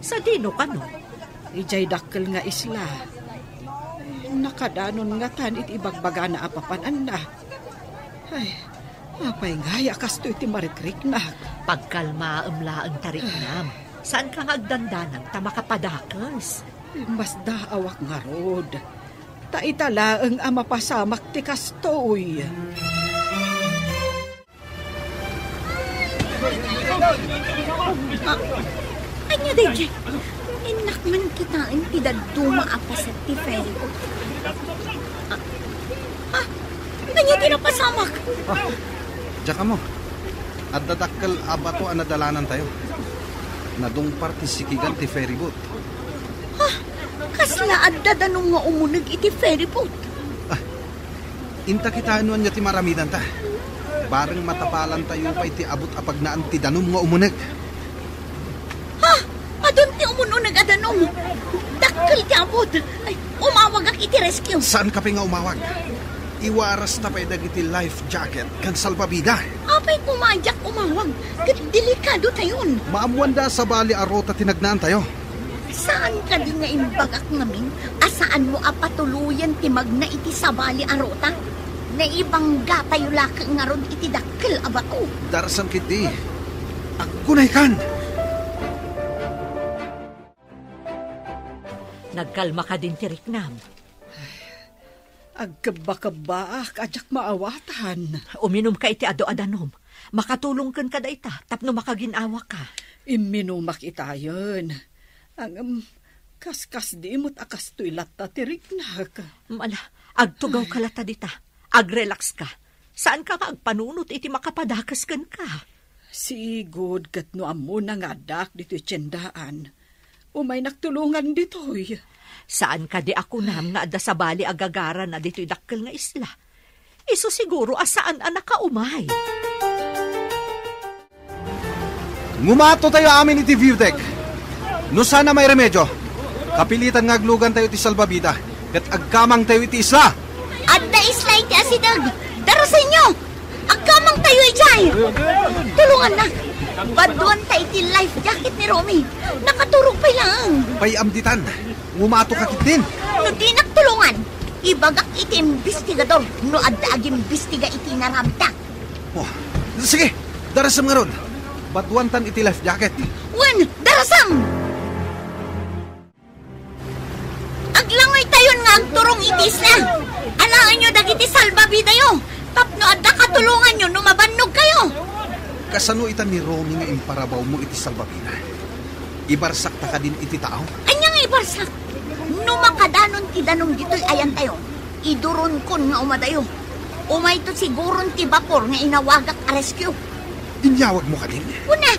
Sa dino ka no? Ijay dakkel nga isla. Nakadanon nga tan iti ibagbaga na apapanan na. Ay, apay nga yakas to iti marikrik na. Pagkalma amlaang tariknam. Saan ka nga agdandanan ta makapadakas? Mas daawak nga rod. Taitalaang amapasamak ti kastoy. Anya day, inakman kitain ti daduma apasat ti ferry boat. Anya tinapasamak. Diyan mo. At dadakkel abato ang nadalanan tayo. Nadung partisikigan ti ferry boat. Kasla at dadanong nga umunag iti ferry boat. Inta kita anuan niya ti maramidan ta. Bareng matapalan tayo pa iti abot apag naan ti danom nga umunag. Adon ti umunag adanom. Dakkel ti abot. Ay, umawag ak iti rescue. Saan ka pa nga umawag? Iwaras ta pa dagiti life jacket kan salbabida. Apay pumadyak umawag. Kat delikado tayon. Maamuan da sa bali arota tinagnaan tayo. Saan ka di nga imbagak namin? Asaan mo apatuluyan ti magna iti sabali arota? Naibangga tayo lakang nga ron iti dakkel abato. Darasam kiti. Agkunay kan. Nagkalma ka din ti Riknam. Agkaba-kaba, kajak maawatan. Uminom ka iti ado-adanom. Makatulong kan ka da ita, tapno makaginawa ka. Iminumak itayon. Ang kaskas di mo't akas to'y lata tiriknak. Mala, agtugaw ka lata dita. Agrelax ka. Saan ka agpanunot iti makapadakas kan ka? Sigod kat no amo na nga dak dito'y tiyendaan. Umay nagtulungan dito'y. Saan ka di ako nam nga adda sa bali agagara na dito'y dakkel nga isla? Iso siguro asaan anak ka umay. Ngumato tayo amin iti Viewdeck. No sana may remedyo. Kapilitan nga aglugan tayo iti salbabida. Kat agkamang tayo iti isla. Adda isla iti asidag. Darasan nyo! Agkamang tayo ijay! Tulungan na! Baduan tayo iti life jacket ni Romy. Nakaturog pa lang. Payamditan. Ngumato ka kitin. No di nagtulungan. Ibagak iti imbestigador. No adda ag imbestiga iti naramta. Oh, sige, darasam nga ron. Baduantan iti life jacket. Wen, darasam! Aglangoy tayon nga agturong iti isla. Alaan nyo dagiti salbabida yo. Tapno adda katulungan nyo no mabannog kayo. Kasano ita ni Romy nga imparabaw mo iti salbabida? Ibarsak ta ka din iti tao? Anya nga ibarsak? No makadanon ti danong dito'y ayan tayo. Iduron kon nga umadayo. Umay to siguron ti bapor nga inawagak a rescue. Inyawag mo ka din. Una,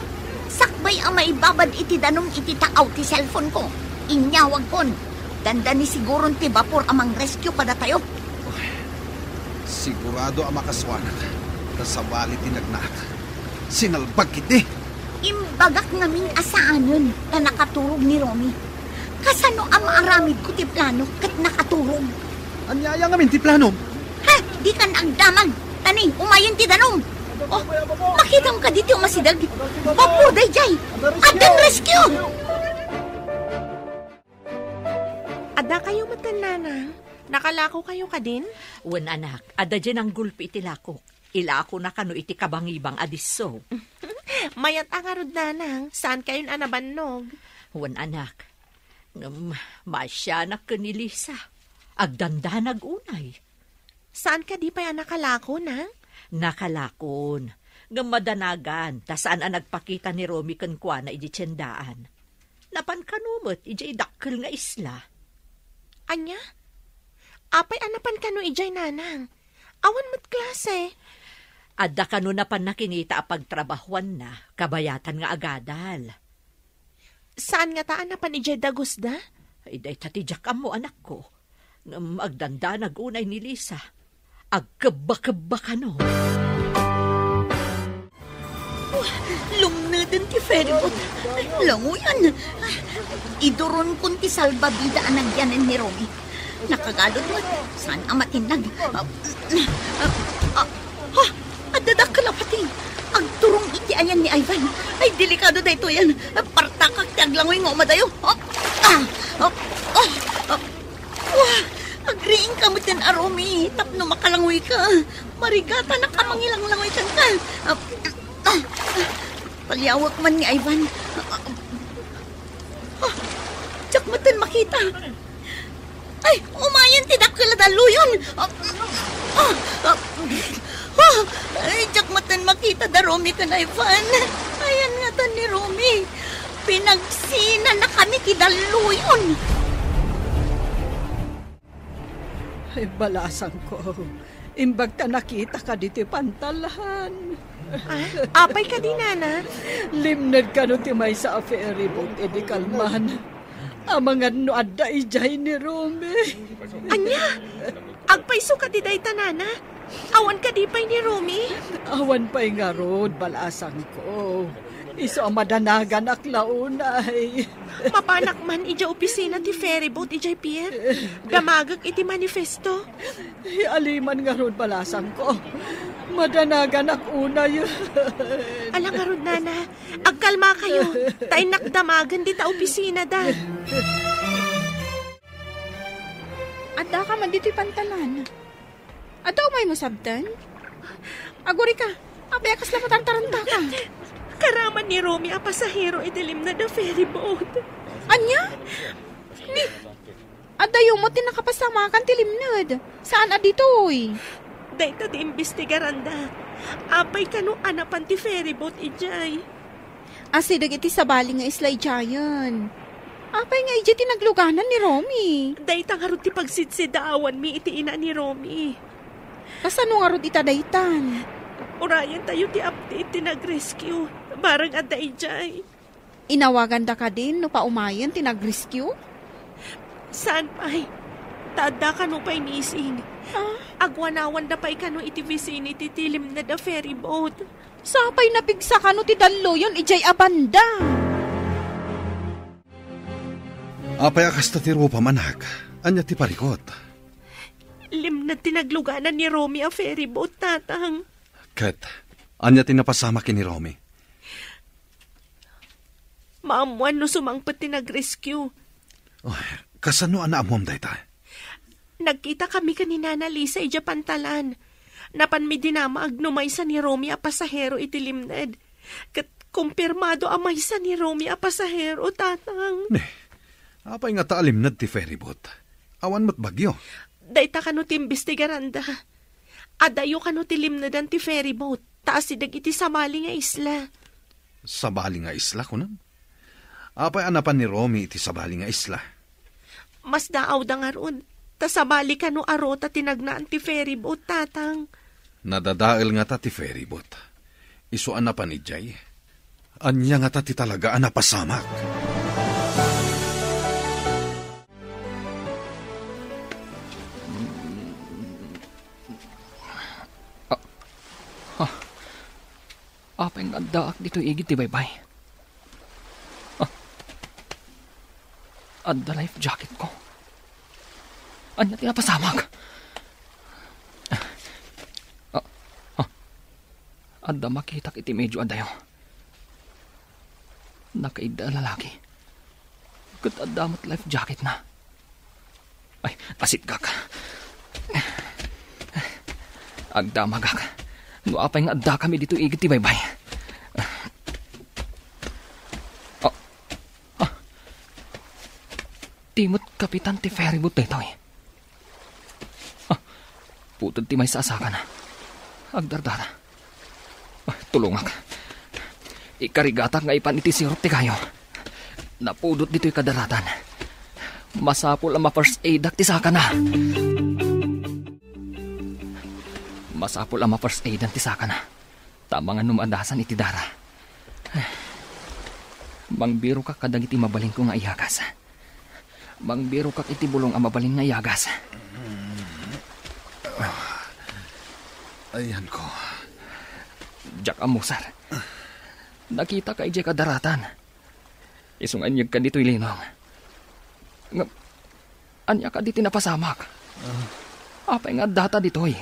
sakbay ang maibabad iti danong iti taaw ti cellphone ko. Inyawag kon. Danda ni siguron ti bapor amang rescue kada tayo. Sigurado ang makaswanak. Kasabali tinagnak. Sinalbag kiti. Imbagak namin asaanon na nakaturog ni Romy. Kasano ang maaramid ko ti plano kat nakaturog. Anyaya nga min ti plano. Ha? Di ka naagdamag. Tani, umayon ti danong. Oh, makita mo ka dito masidag. Bapor day jay. Adang rescue. Ada kayo matananang? Nakalako kayo ka din? Wen anak, ada dyan ang gulpi iti lakok. Ilako na kano iti kabangibang adiso. Mayat ang arod nanang. Saan kayo anabannog? Wen anak, masya na ni Lisa. Agdanda nagunay. Saan ka di pa yan nakalako na? Nakalakon. Ngamadanagan, tasaan ang nagpakita ni Romy kankwa na iji tiyendaan. Napan kanumot, iji dakkel nga isla. Anya? Apay anapan kano ijay nanang. Awan mat klase. Adda kano napan nakinita a pagtrabahuan na, kabayatan nga agadal. Saan nga taan napan ijay dagusda? Iday tatijak mo anak ko. Agdanda nagunay ni Lisa. Agkaba-kaba kano. Lumnadan ti ferryboat. Languyan. Iduron kun ti salbabida ang nagyanan ni Romy. Nakagalod mo. Saan ang matinag? Adadak ka lapating. Ang turong iti ayan ni Ivan. Ay, delikado da ito yan. Partakak ti aglangoy nga umadayo. Agriing ka mo tin Romy. Tapno makalangoy ka. Marigata na ka mangilang-langoy kan ka. Palyawak man ni Ivan. Tsak matan makita. Ay, umayan tidak kaladaluyon. Ay, tsak matan makita da Romy kan Ivan. Ayan nga tan ni Romy. Pinagsina na kami kidaluyon. Ay, balasan ko. Imbag ta nakita ka dito pantalahan. Apay ka di nana? Limnad ka no ti may sa ferry boat, edi kalman. Amangan no adda ijay ni Romy. Anya? Agpaiso ka di day tanana? Awan ka di pay ni Romy? Awan pa'y nga rod, balasan ko. Iso ang madanagan aklaunay. Mapanak man ija opisina ti ferryboat ijay pier. Damagag iti manifesto. Aliman nga rod, balasan ko. Madanagan akunay. Alang nga rod nana, agkalma kayo. Tayo nakdamagan di ta opisina da. Adda ka man dito'y pantalan. Ato may musabtan? Aguri ka, abekas lang matartaranta ka. Karaman ni Romy a pasahero idilim na the ferry boat. Anya? Ni, adayo mo tinakapasamakan tilimnad. Saan aditoy? Dahita di imbestigaranda. Apay kanu anapan ti ferry boat ijay. Asidag iti sabali nga islay jayan. Apay nga iti tinagluganan ni Romy. Dahita nga ron ti pagsidsidaawan mi iti ina ni Romy. Kasano nga ron itadaytan? Urayan tayo ti update ti nag-rescue. Barang adda ijay. Inawagan da ka din no paumayan tinag-rescue? Saan pa'y? Tada ka no pa'y missing. Agwanawan da pa'y ka no iti vicinity tilim na the ferry boat. Sapay napigsa ka no ti dallo yun ijay abanda. Apay akas ta ti rupa manak. Anya ti parikot. Lim na tinagluganan ni Romy a ferry boat, tatang. Kat, anya ti napasama ki ni Romy. Maamuan no sumangpet ti nag-rescue. Oh, kasano anaamom dayta? Nagkita kami kanina na Lisa ija pantalan. Napan mi dinama agnumay sa ni Romy a pasahero iti limned. Kat kumpirmado amay sa ni Romy a pasahero, tatang. Ne, apay nga taalimnad ti ferryboat. Awan mo't bagyo. Dayta kano ti imbestigaranda. Adayo kano ti limnedan ti ferryboat. Taas sidag iti samali nga isla. Sabali nga isla kunan? Apay anapan ni Romy iti sabali nga isla. Mas daaw da nga ron. Ta sabali kano arota tinagnaan ti ferryboat, tatang. Nadadael nga ta ti ferryboat. Isu anapan ni Jay. Anya nga ta ti talaga anapasamak. Apay nga daak dito igit ti baybay. Adda life jacket ko. Anya tinapasamag. Adda makitak iti medyo adayo. Nakaida lalaki. Kat adda mat life jacket na. Ay, asit gak. Agda magak. No apay nga adda kami dito igit ti baybay. Timot kapitan ti ferryboat na ito eh. Putod ti may saasakan. Agdardara. Tulungak. Ikarigatak nga ipan iti sirop ti kayo. Napudot dito'y kadaratan. Masapol ang ma-first aid ti saka na. Masapol ang ma-first aid ti saka na. Tamang numandasan iti dara. Mangbiro ka kadag iti mabalin ko nga ihagas. Mangbiro kak iti bulong ang mabalin nga yagas. Ayan ko. Jack amusar. Nakita ka ije kadaratan. Isunganyag ka dito'y linong. Anya ka diti napasamak. Apay nga data dito'y.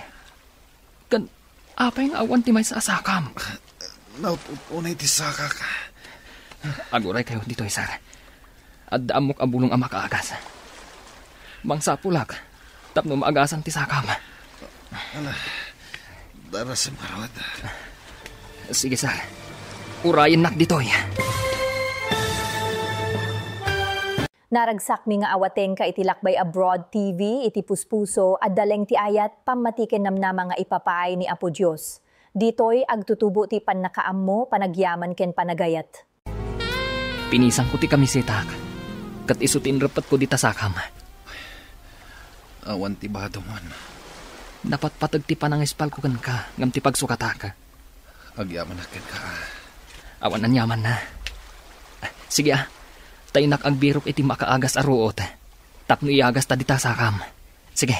Apay nga awan ti may sa asakam. Nautunay ti sakak. Aguray kayo dito'y sar. At daamok abulong ang makaagas. Mangsapulak, tapno maagasan ti sakam. Daras marod. Sige, sir. Urayin nak ditoy. Naragsak mi nga awateng ka iti Lakbay Abroad TV, iti puspuso, at daleng ti ayat pamatiken namnama nga ipapaay ni Apo Diyos. Ditoy agtutubo ti pannakaammo, panagyaman ken panagayat. Pinisang ko ti kamisetak. Kat isutin rapat ko di tasakam. Awan ti bado mon. Napatpatag ti panangespal ko kan ka, ngam ti pagsukata ka. Agyaman akin ka. Awan ang yaman na. Sige taynak agbirok iti makaagas aruot. Tapno iagas ta di tasakam. Sige.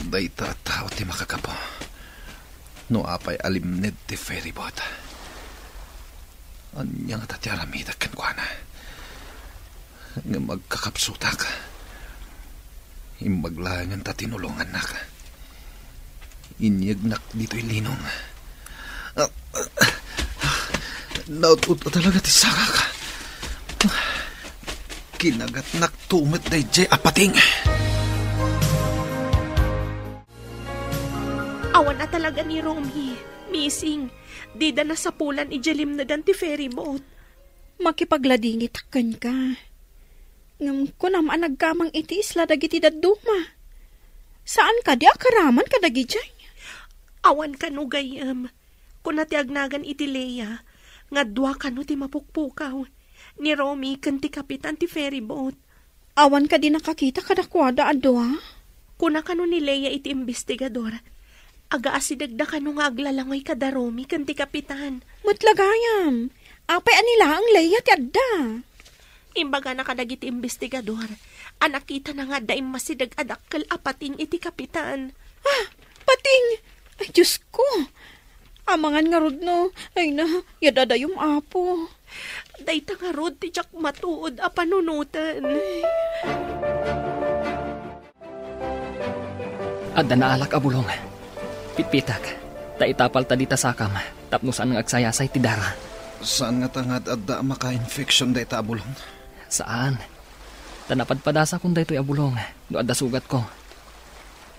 Dayta tao ti makakapo. No apay alimned ti ferryboat. Anya nga tati aramida ken kuana. Nga magkakapsutak. Imbaglangan ta tinulungan nak. Inyagnak dito'y linong. Naututo talaga ti sakak. Kinagat nak tumet day jay apating. Awan na talaga ni Romy. Missing. Dida na sa pulan ijalim na dan ti ferry boat. Makipagladingit akan ka. Ngam ko naman nagkamang iti isla dagiti daduma. Saan ka di akaraman ka dagijay? Awan ka no gayam. Kung nati agnagan iti Leia, nga dua ka no ti mapukpukaw. Ni Romy kan ti kapitan ti ferry boat. Awan ka di nakakita kadakwada adwa? Kuna ka no ni Leia iti investigador. Aga asidagda ka no nga aglalangoy kada Romy kan ti kapitan. Matlagayam. Apay anila ang Leia ti adda. Imbaga na kadagiti investigador. Anakita na nga daim masidag adakkel apating iti kapitan. Pating! Ay, Diyos ko! Amangan nga rod no. Ay na, yadada yung apo. Dayta nga rod ti jak matuod a panunutan. Adda na alak abulong. Pitpitak. Taitapal ta dita sakam. Tapno saan nga agsayasay ti dara. Saan nga tangad adda maka-infection day ta abulong? Saan? Tanapadpadasa kung daytoy abulong. No adda sugat ko.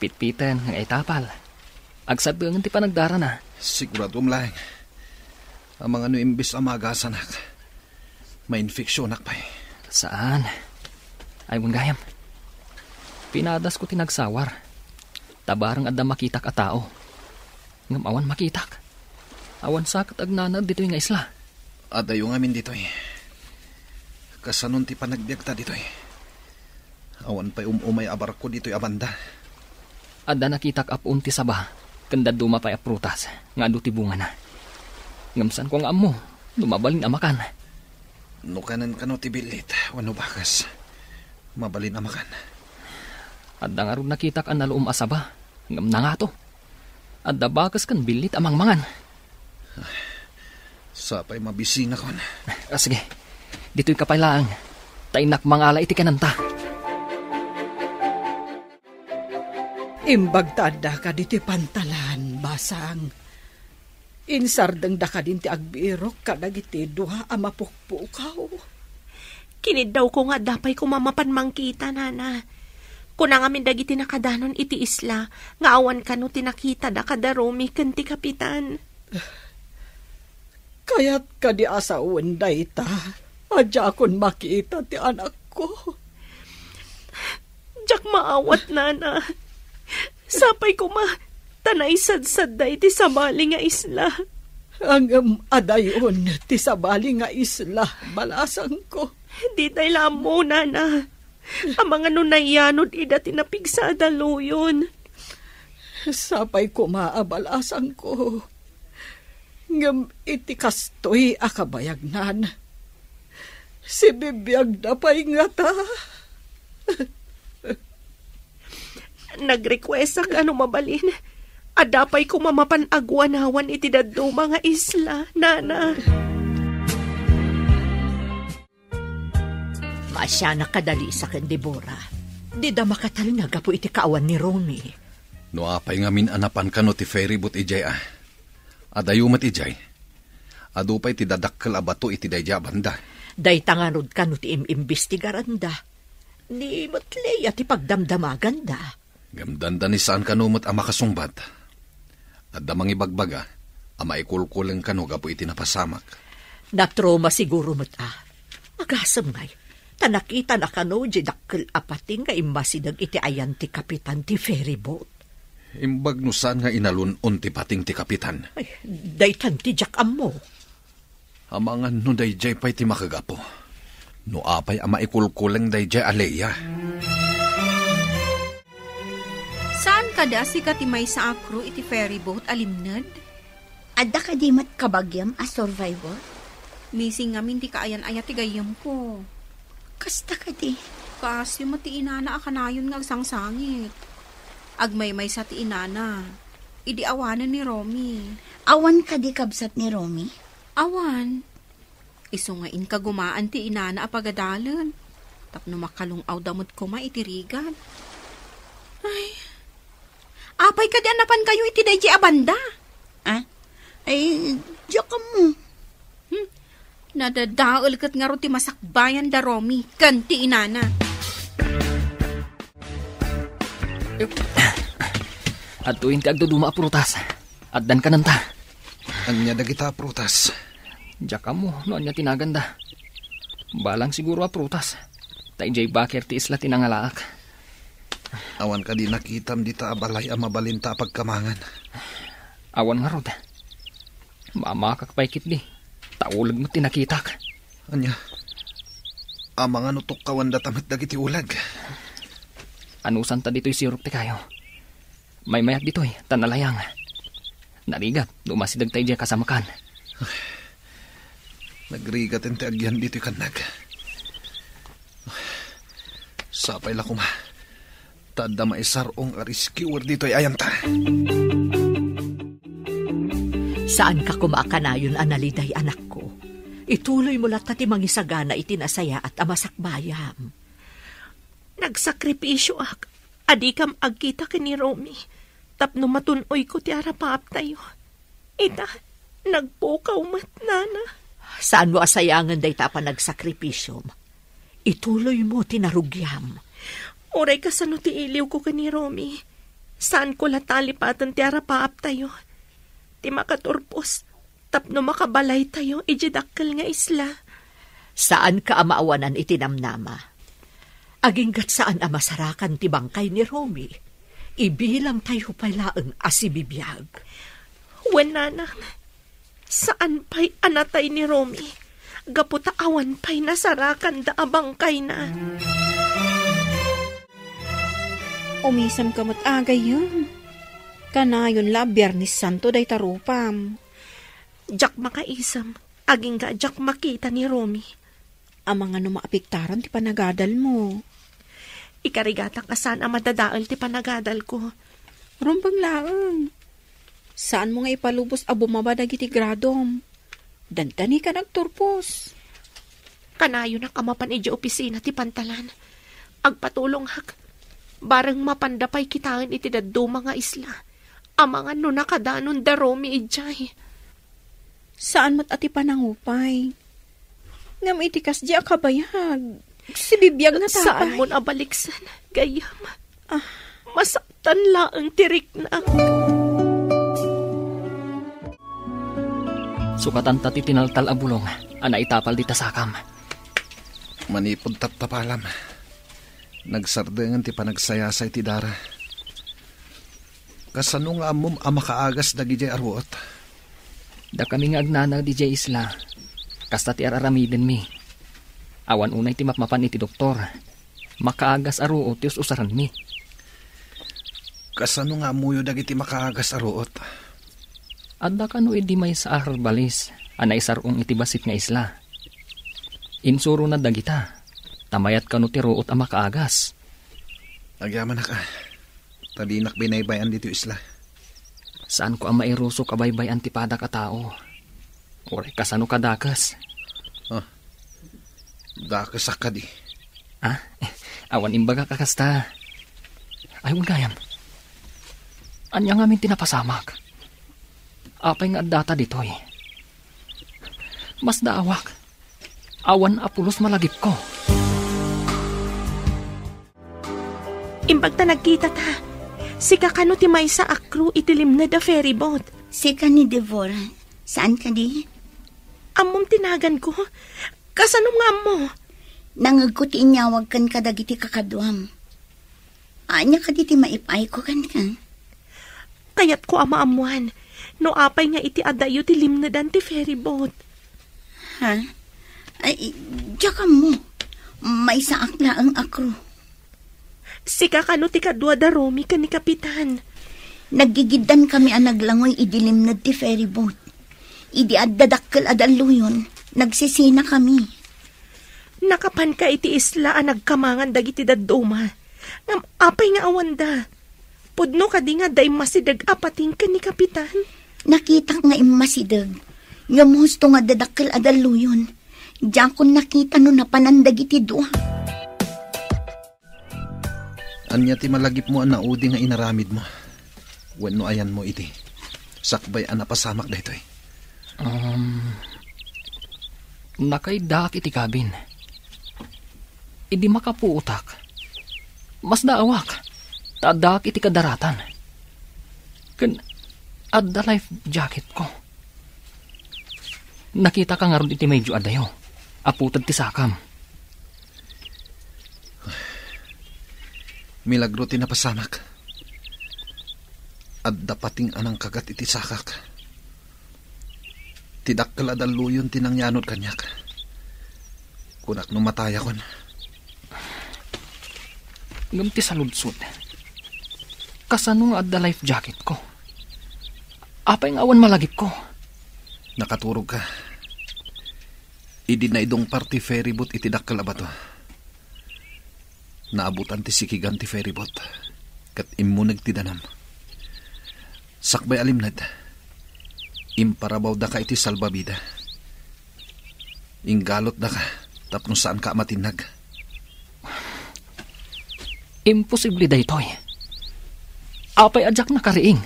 Pitpiten nga itapal. Agsadungan ti panagdara na. Sigurado lang. Ang mga imbis amagasanak. May infeksyonak pa eh. Saan? Ay gayam. Pinadas ko tinagsawar. Tabarang adda makitak a tao. Ngam awan makitak. Awan sakat agnanad dito nga isla. Ada yung amin dito eh. Kasanon ti panagbiag ta dito eh. Awan pa'y umay abar ko dito abanda. Adda nakitak apun ti saba. Kanda duma pa'y aprutas. Nga adu ti bunga na. Ngamsan ko nga amo. Lumabalin amakan. Nukanan ka no ti bilit. Wano bakas. Mabalin amakan. Adda nga rin nakitak ang naluom asaba. Ngam na nga to. Adda bakas kan bilit amang mangan. Sapay mabisina kon. Sige. Dito'y kapailaang. Tainak mangala iti kananta. Imbagtada ka diti pantalan, basang. Insardeng da ka din ti agbirok kadagiti duha amapukpukaw. Kinid daw ko nga dapay ko mamapan mangkita, nana. Kuna nga min dagiti nakadanon iti isla, nga awan ka no tinakita da kada Romy kan ti kapitan. Kaya't ka di asawan dayta. Adya akon makita ti anak ko. Diyak maawat, nana. Sapay ko tanay sad-sad day ti sabali nga isla. Ang adayon ti sabali nga isla, balasang ko. Di tayo lamo, nana. Ang mga nunayanod ida tinapigsada luyon. Sapay ko maabalasang ko. Ngam iti kastoy akabayagnan. Si bibiyag na pa'y nga ta. Nag-request ka ano mabalin. Adapay ko mamapanagwanawan iti daddo mga isla, nana. Maasya na kadali sa kan Deborah. Di da makatalinaga po iti kaawan ni Romy. No apay nga minanapan ka no ti ferry boat ijay ah. Adayumat ijay. Adupay ti dadakkel abato iti dayja banda. Day tanganod ka no ti imbestigaranda. Ni Matleya ti pagdamdamaganda. Gamdanda ni saan kanumot ang makasungbat. At damang ibagbaga, ang maikulkulang kano gapo iti napasamak. Natroma siguro mata. Agasam ngay. Tanakita na kano di dakkel apating nga imbasidag iti ayan ti kapitan ti ferry boat. Imbag no saan nga inalunon ti pating ti kapitan. Ay, daytan ti jakam mo. Amangan no dayjay pa'y ti makagapo. No apay ang maikulkulang dayjay aleya. Saan ka da si katimay sa akro iti ferry boat alimnad? Adda ka di mat kabagyam a survivor? Missing ngamin ti kaayan-ayat ti gayam ko. Kasta ka di? Kasi mati inana akanayon nga sangsangit. Agmay-may sa ti inana. Idi awanan ni Romy. Awan ka di kabsat ni Romy? Awan. Iso nga in kagumaan ti inana apagadalan. Tapno makalungaw damot ko maitirigan. Ay, apay ka di anapan kayo iti dayji abanda. Ah? Ay, diyak mo. Nadadaol kat nga ro ti masakbayan da Romy. Kanti inana. At tuwing ti agduduma a prutas. At dan ka nanta. Anya dagita prutas. Diyak ka mo, no anya tinaganda. Balang siguro a prutas. Tay jay bakir ti isla tinangalaak. Awan ka di nakitam di ta abalay a mabalinta pagkamangan. Awan nga rod. Mamakak paikit di. Taulag mo tinakitak. Anya, amang anutok kawan datamat dagiti ulag. Anusan ta dito'y sirup ti kayo. May mayak dito'y tanalayang. Narigat, lumasidag tayo diya kasamakan. Nagrigat ente agyan dito'y kanag. Sapay la kuma. Tada maisarong a-rescuer dito'y ayanta. Saan ka kumakanayon, Analiday, anak ko? Ituloy mo lahat ti mangisagana itinasaya at amasakbayam. Nagsakripisyo ak. Adi kam agkita kini Romy. Tapno matunoy ko ti arapaap tayo. Ita, nagpukaw mat nana. Saan mo asayangan day tapa nagsakripisyo? Ituloy mo tinarugyam. Oray ka sa ti iliw ko kani Romy. Saan ko latalipatan ti arapaap tayo? Ti makaturpos, tapno makabalay tayo, ijidakkel nga isla. Saan ka amaawanan itinamnama? Aginggat saan amasarakan ti bangkay ni Romy? Ibilang tayo palaang asibibiyag. Wenanang, saan pa'y anatay ni Romy? Gaputaawan pa'y nasarakan da abangkay na. Umisam kamot agay yun. Kanayon la, Biyernes Santo day tarupam. Jak makaisam, aging ga jak makita ni Romy. Ang mga maapiktaran ti panagadal mo. Ikarigatang asan ang madadaal ti panagadal ko. Rumbang laang. Saan mo nga ipalubos a bumaba dagiti gradom? Dantani ka nagturpos. Kanayo na kamapan iji opisina ti pantalan. Agpatulong hak. Barang mapandapay kitaan iti daddo mga isla. Amangan no nakadanon da Romy ijay. Saan mo't ati panangupay? Ngam itikas di akabayag. Si bibiyag na tapay. Saan mo nabaliksan? Gayam. Masaktan laang tirik na. Sukatan ta ti tinaltal a bulong. Ana itapal di tasakam. Manipod taptapalam. Nagsardengan ti panagsayasay ti dara. Kasano nga amom amakaagas na gijay arwot? Da kami nga agnana DJ Isla. Kasta ti araramiden mi. Awan unay ti mapmapan iti doktor. Makaagas arwot ti usaran mi. Kasano nga amuyo dagiti makaagas arwot? Adda kano edi may sa arbalis. Anay sarong iti basit nga isla. Insuro na dagita. Tamayat kano ti ruot a makaagas. Agyaman na ka. Talinak binaybayan dito isla. Saan ko ang mairuso kabaybay antipada ka tao? Oray kasano ka dakas? Dakas ka di. Awan imbaga kakasta. Ayun gayam. Anya nga min tinapasamak. Apay nga data ditoy. Mas daawak. Awan apulos malagip ko. Imbag ta nagkita ta. Sika kano ti may sa akru itilim na da ferry boat. Sika ni Devora, saan ka di? Amom tinagan ko. Kasanom nga mo? Nangag ko ti inyawag kan kadagiti kakadwam. Anya ka di ti maipay ko kan ka? Kayat ko amaamuan. No apay nga iti adayo ti limnadan ti ferry boat. Ha? Ay, diya mo. May saak na ang akru. Sika kano ti kadwa da Romy ka ni Kapitan. Naggigidan kami ang naglangoy idilim na ti ferry boat. Idi addadakkel adaluyon. Nagsisina kami. Nakapan ka iti isla ang nagkamangan dagiti dadduma. Ngam apay nga awanda. Pudno ka di nga day masidag apating ka ni Kapitan. Nakita nga imasidag. Ngam husto nga dadakkel adaluyon. Diyan ko nakita no napanandag iti dua. Anya ti malagip mo ang naudi nga inaramid mo. Wenno ayan mo iti. Sakbay ang napasamak dahito eh. Nakaidak iti kabin. Idi makapuutak. Mas daawak. Tadak iti kadaratan. Adda life jacket ko. Nakita ka nga ron iti medyo adayo. Aputad ti sakam. Milagro ti napasamak. Adda pating anang kagat iti sakak. Tidak kaladaluyon tinangyanod kanyak. Kunak no mataya kon. Gamti sa ludsud. Kasano nga adda life jacket ko? Apay nga awan malagip ko. Nakaturog ka. Idi na idong party ferryboat itidak kalabato. Naabutan ti sikigan ti ferryboat. Kat imunag ti danam. Sakbay alimnad. Imparabaw da ka iti salbabida. Inggalot da ka. Tapno saan ka matinag. Imposible da itoy. Apay adyak na kariing.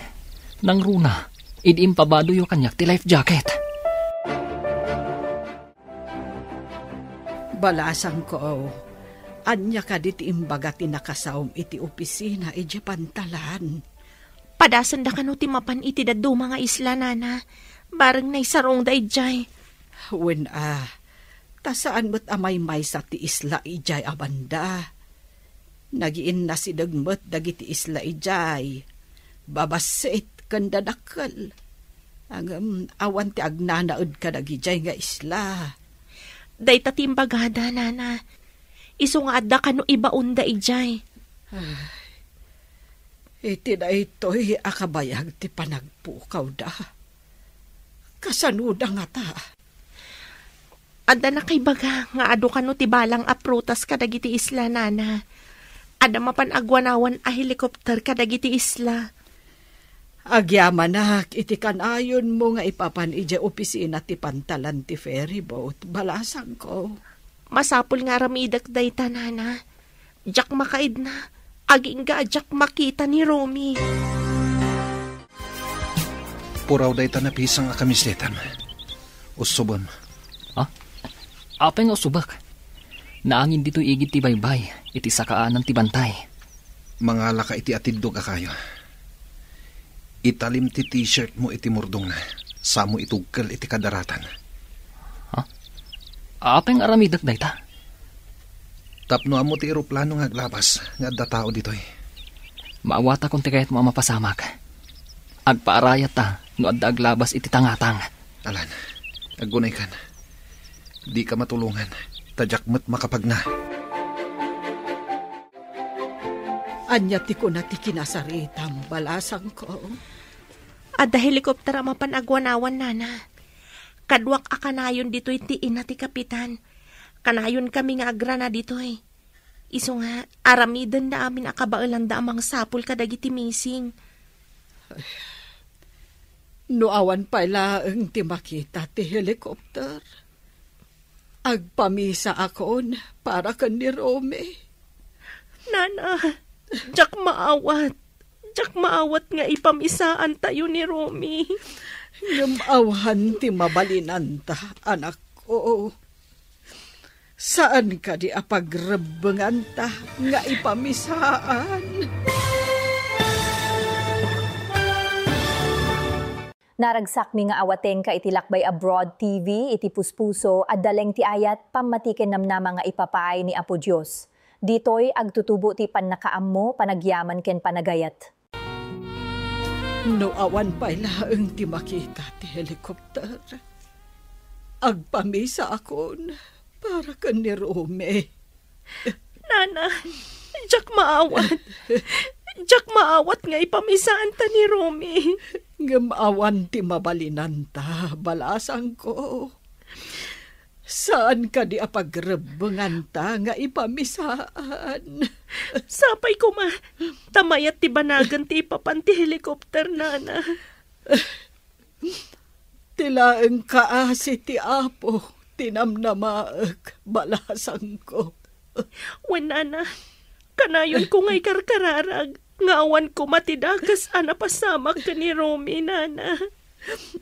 Nang runa, idimpabado yung kanyak ti life jacket. Balasang ko, anya ka diti imbaga ti nakasawom iti opisina iti pantalan. Padasan da kano ti mapan iti daddo mga isla, nana. Bareng na isarong da ijay. Wen tasaan mo't amay-may sa ti isla ijay abanda. Nagiin na si dagmet dagiti isla ijay. Babasit kanda dakal. Ang awan ti agnanaod ka dagijay nga isla. Day tatimbagada, nana. Iso nga adda kano ibaunda ijay. Iti na ito'y akabayag ti panagpukaw da. Kasanuda nga ta. Adda na kay baga nga ado kano ti balang aprutas kadagiti isla, nana. Adda mapanagwanawan a helikopter kadagiti isla. Agyaman na, iti kanayon mo nga ipapan ije opisina ti pantalan ti ferryboat. Balasang ko. Masapul nga ramidak day tanana. Jak makaid na. Aging ga jak makita ni Romy. Puraw day tanapisang akamisletan. Usubon. Apay nga usubak. Naangin dito igit ti baybay. Iti sakaanan ti bantay. Mangala ka iti atidog akayo. Italim ti t-shirt mo iti murdong na. Samo itugkal iti kadaratan. Apay nga aramidak day ta. Tapno amo ti eroplano nga aglabas. Nga adda tao ditoy. Maawata kung ti kayat mo mapasamak. Agpaarayat ta. No adda aglabas iti tangatang. Alan, agunay kan. Di ka matulungan. Tadyak makapag na. Anya ti ko na ti kinasaritam, balasang ko. Adda helikopter ang mapanagwanawan, nana. Kadwak akanayon dito'y tiin na ti kapitan. Kanayon kami nga agrana dito'y. Iso nga, aramidan na amin akabailan da amang sapul kadagiti missing. Nuawan pala ang ti makita ti helikopter. Agpamisa akon para kan ni Romy. Nana, jak maawat. Jak maawat nga ipamisaan tayo ni Romy. Ngamawahan ti mabalinanta, anak ko. Saan ka di apagrebenganta nga ipamisaan? Naragsak mi nga awaten ka iti Lakbay Abroad TV, iti puspuso, at daleng ti ayat pamatiken namnama nga ipapaay ni Apo Diyos. Ditoy agtutubo ti pannakaammo, panagyaman ken panagayat. No awan pala ang ti makita ti helikopter. Agpamisa akon para kan ni Romy. Nana, jak maawat. Jak maawat nga ipamisaan ta ni Romy. Ngamawan ti mabalinanta, balasang ko. Saan ka di apagrebenganta nga ipamisaan? Sapay ko tamayat ti banagan ti ipapan ti helikopter, nana. Tilaeng kaasi ti Apo, tinamnamaag, balasang ko. Wen, nana, kanayon ko nga'y karkararag. Ngawan ko matidakas anapasamak ka ni Romy, nana.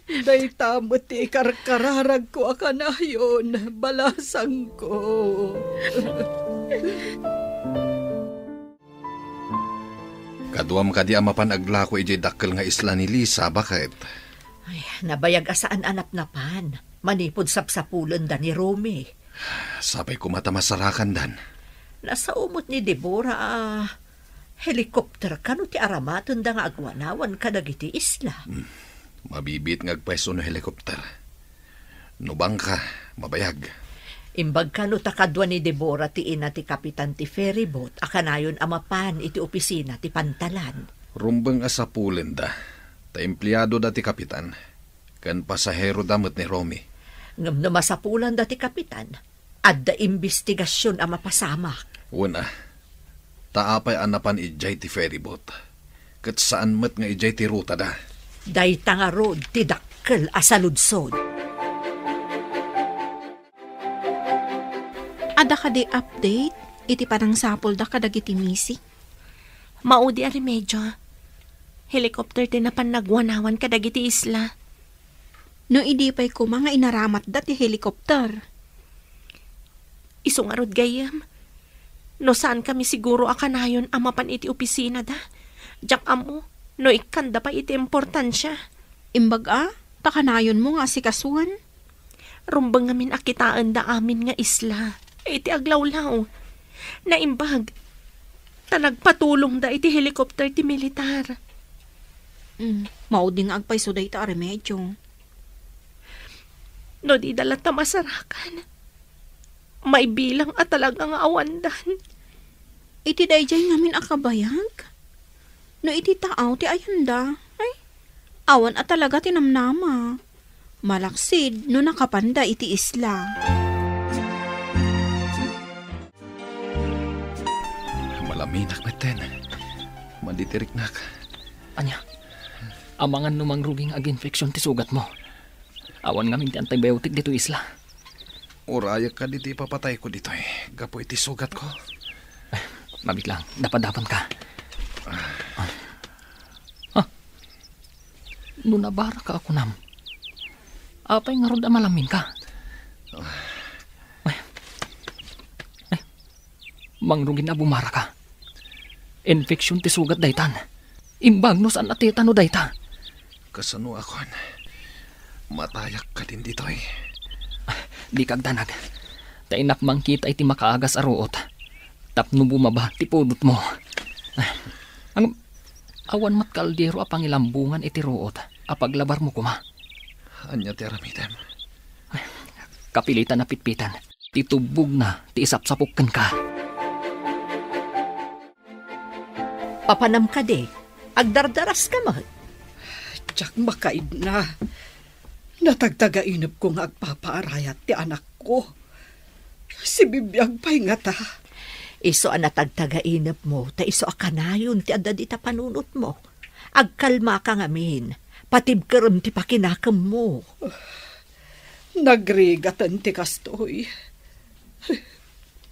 Day tamo ti karkararag ko akanayon, balasang ko. Kaduam ka di amapan aglako ijay dakkel nga isla ni Lisa, bakit? Ay, nabayag asaan anap-napan. Manipod sapsapulan da ni Romy. Sabay ko mata masarakan dan. Nasa umot ni Deborah, helikopter ka no ti aramaton da nga agwanawan ka dagiti isla. Mabibit ngagpwesto no helikopter. Nubang ka, mabayag. Imbag ka no takadwa ni Deborah ti ina ti kapitan ti ferryboat, akanayon amapan iti opisina ti pantalan. Rumbang asapulen da. Ta empleyado da ti kapitan. Kan pasahero damot ni Romy. Ngam na masapulan da ti kapitan, adda investigasyon ang mapasama. Una, taapay anapan ijay ti ferryboat. Kat saan mat nga ijay ti ruta da. Day tanga road ti dakkel asaludsod. Ada ka di update? Iti parang sapol da ka dagiti misi? Maudi ari medyo. Helicopter din na panagwanawan ka dagiti isla. No idi pa'y ko mga inaramat dati helikopter. Isungarod gayam. No saan kami siguro akanayon amapan iti opisina da. Jak amo, no ikanda pa iti importansya. Imbag takanayon mo nga si kasuan? Rumbang ngamin akitaan da amin nga isla. Iti aglawlaw. Naimbag. Tanagpatulong da iti helikopter ti militar. Mauding agpay so da ita remedyo. No di dalat na masarakan. May bilang at talagang awandan. Iti dayjay ngamin akabayag. No iti taaw ti ayanda. Ay, awan at talaga tinamnama. Malaksid no nakapanda iti isla. Malaminak meten. Manditiriknak. Anya, amangan numang ruging ag-infeksyon ti sugat mo. Awan nga minti antibiotic dito isla. Uraya ka dito ipapatay ko dito eh. Gapo iti sugat ko. Mabit lang, dapat-dapan ka. Nunabara ka ako nam. Apay nga rod malamin ka. Mangrugin na bumara ka. Infeksyon ti sugat daytan. Imbag no saan atita no dayta. Kasano akon? Matayak ka din dito eh. Di kagdanag. Tainak mang kita iti makaagas aruot. Tapno bumaba ti pudot mo. Ang awan mat kaldero apang ilambungan iti ruot. Apaglabar mo kuma. Anya ti aramitem. Kapilitan na pitpitan. Titubog na ti isapsapukan ka. Papanam ka de. Agdardaras ka man. Diyak makaid na. Natagtagainap ko nga agpapaarayat ti anak ko. Si bibiyag pa'y nga ta. Iso ang natagtagainap mo, ta iso akanayon ti adda di ta panunot mo. Agkalma ka ngamin, patibkaram ti pakinakam mo. Nagrigatan ti kastoy.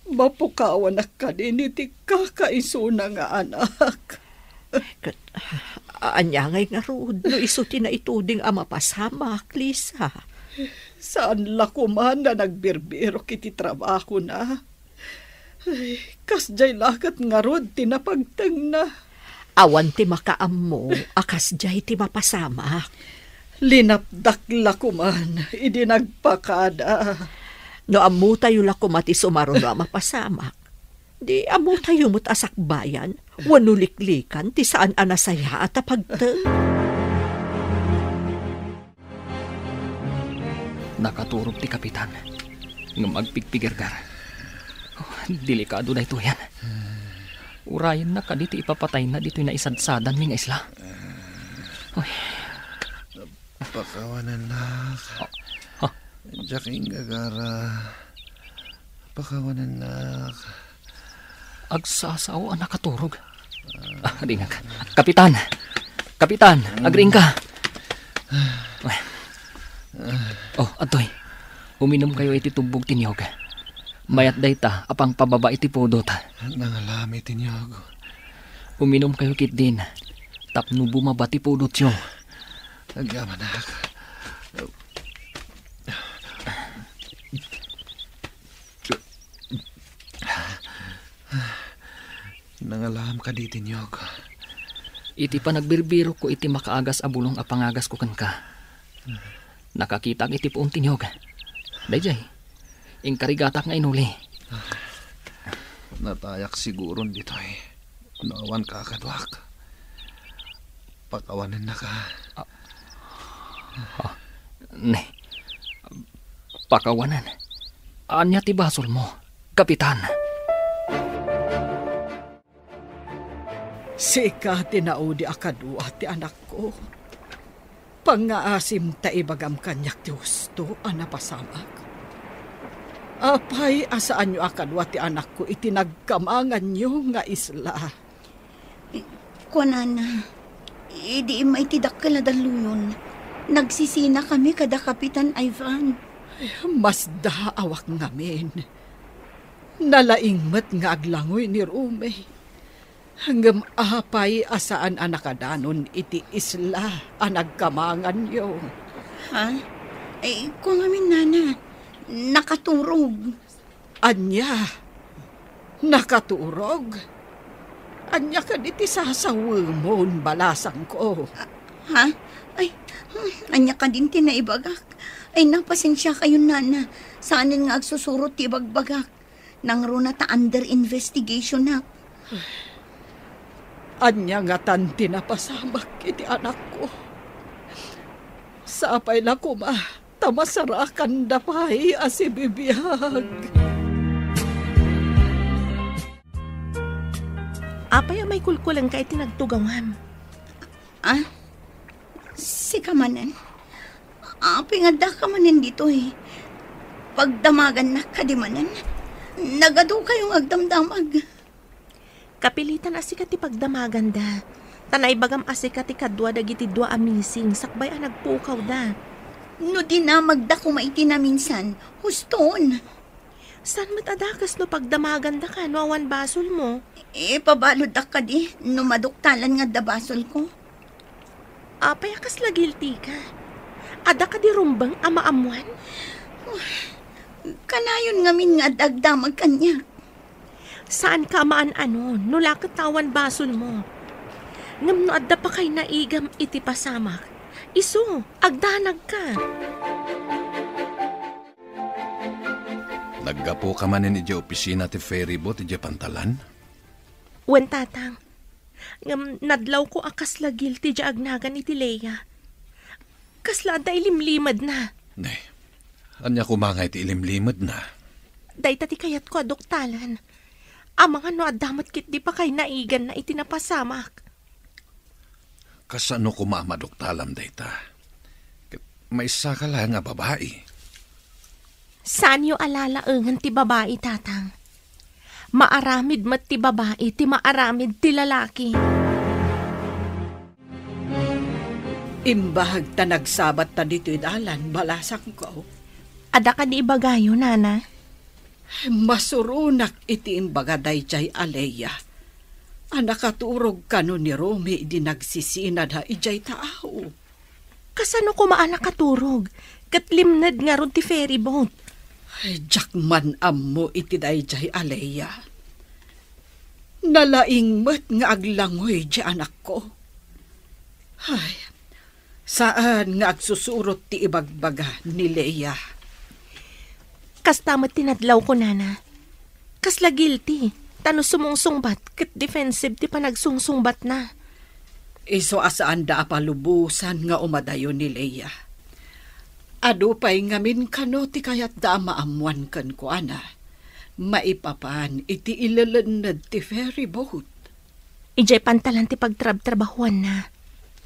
Mapukawan ka din iti kakaisuna nga anak. Anyangay nga rod, no iso tinaituding ama pasamak, Lisa. Saan la kuman na nagbirbiro kiti trabaho na? Ay, kasjay lakat nga rod, tinapagtang na. Awan ti makaam mo, akas jay ti mapasamak. Linapdak la kuman, idi nagpakada. No amu tayo la kumati sumaro na mapasamak. Di amu tayo mo't asakbayan, wanuliklikan ti saan anasaya at apagtang. Nakaturog ti kapitan. Nga magpigpigirgar. Delikado na ito yan. Urayan na ka dito ipapatay na dito na isadsadan ming isla. Pakawanan nak. Jaking gagara. Pakawanan nak. Agsasaw ang nakaturog. Ringag. Kapitan! Kapitan! Agring ka! Atoy. Uminom kayo iti tubog tinyog. Mayat dayta apang pababa iti pudot. Nangalami tinyog. Uminom kayo kit din. Tapno bumaba ti pudot yo. Agyaman nak. Nangalam ka di tinyog. Iti pa nagbirbiro ko iti makaagas abulong a pangagas ko kan ka. Nakakita ang iti poong tinyog. Dayjay, ingkarigatak nga inuli. Natayak siguro dito eh. Naawan ka kadwak. Pakawanin na ka. Ne, pakawanan. Anya ti basol mo, kapitan. Sika tinaudi akadwa ti anak ko. Pangaasim ta ibagam kanyak ti husto anapasamak. Apay asaan nyo akadwa ti anak ko itinagkamangan nyo nga isla. Kunana, di may tidakkal na daluyon. Nagsisina kami kada Kapitan Ivan. Mas daawak ngamin. Nalaingmat nga aglangoy ni Rume. Hanggang apay asaan anakadanon iti isla anagkamangan nyo. Ha? Kung amin nana, nakaturog. Anya? Nakaturog? Anya ka diti sasawumon balasang ko. Ha? Anya ka din tinaibagak. Napasensya kayo nana. Saanin nga agsusurot ti bagbagak. Nang runa ta under investigation na. Anya nga tanti na pasamak iti anak ko. Sapay na kuma, tamasarakan dapay asibibiyag. Apay may kulkulang ka iti nagtugawan. Si kamanan. Apay nga da kamanan dito eh. Pagdamagan na kadimanan. Nagado kayong agdamdamag. Kapilitan asikat ti pagdamagan da. Tanay bagam asikat ti kadwa dagiti dua amising. Sakbay ang nagpukaw da. No di na magda kumaiti na minsan. Huston. San matadakas no pagdamagan da ka no awan basol mo? Pabalod da ka di. No maduktalan nga da basol ko. Apay akas la guilty ka. Ada ka di rumbang amaamuan? Kanayon ngamin nga dagdamag kanya. Saan ka maan nula katawan basol mo? Ngam no adda pa kay naigam iti pasamak. Isu, agdanag ka. Naggapo ka man ni opisina ti ferryboat iti pantalan? Wen tatang, ngam nadlaw ko akas la guilty di agnagan iti Leia. Kasla da ilimlimad na. Ne, anya kumangay ti ilimlimad na. Day tati kayat ko adoktalan. Amang ano adamat kit di pa kay naigan na itinapasamak. Kasano kumamadoktalam dayta? May isa ka lang nga babae. Saan yo alalaangan ti babae, tatang? Maaramid mat ti babae, ti maaramid ti lalaki. Imbahag ta nagsabat ta dito'y dalan, balasak ko. Ada ka di ibagayo, nana? Masurunak iti imbaga dayjay Aleya. Anakaturog ka no ni Romy di nagsisinad ha ijay tao. Kasano ko maanakaturog? Katlimnad nga ron ti ferryboat. Jakman ammo iti dayjay Aleya. Nalaingmat nga aglangoy di anak ko. Ay, saan nga agsusurot ti ibagbaga ni Leia? Kastamat tinadlaw ko, nana. Kasla guilty. Tano sumungsungbat, kat defensive ti panagsungsungbat na. Iso asaan da apalubusan nga umadayo ni Leia. Ado pa'y ngamin kano ti kayat da maamuan kan ko, ana. Maipapan iti ilalanad ti ferryboat. Ijay pantalan ti pagtrab-trabahuan na.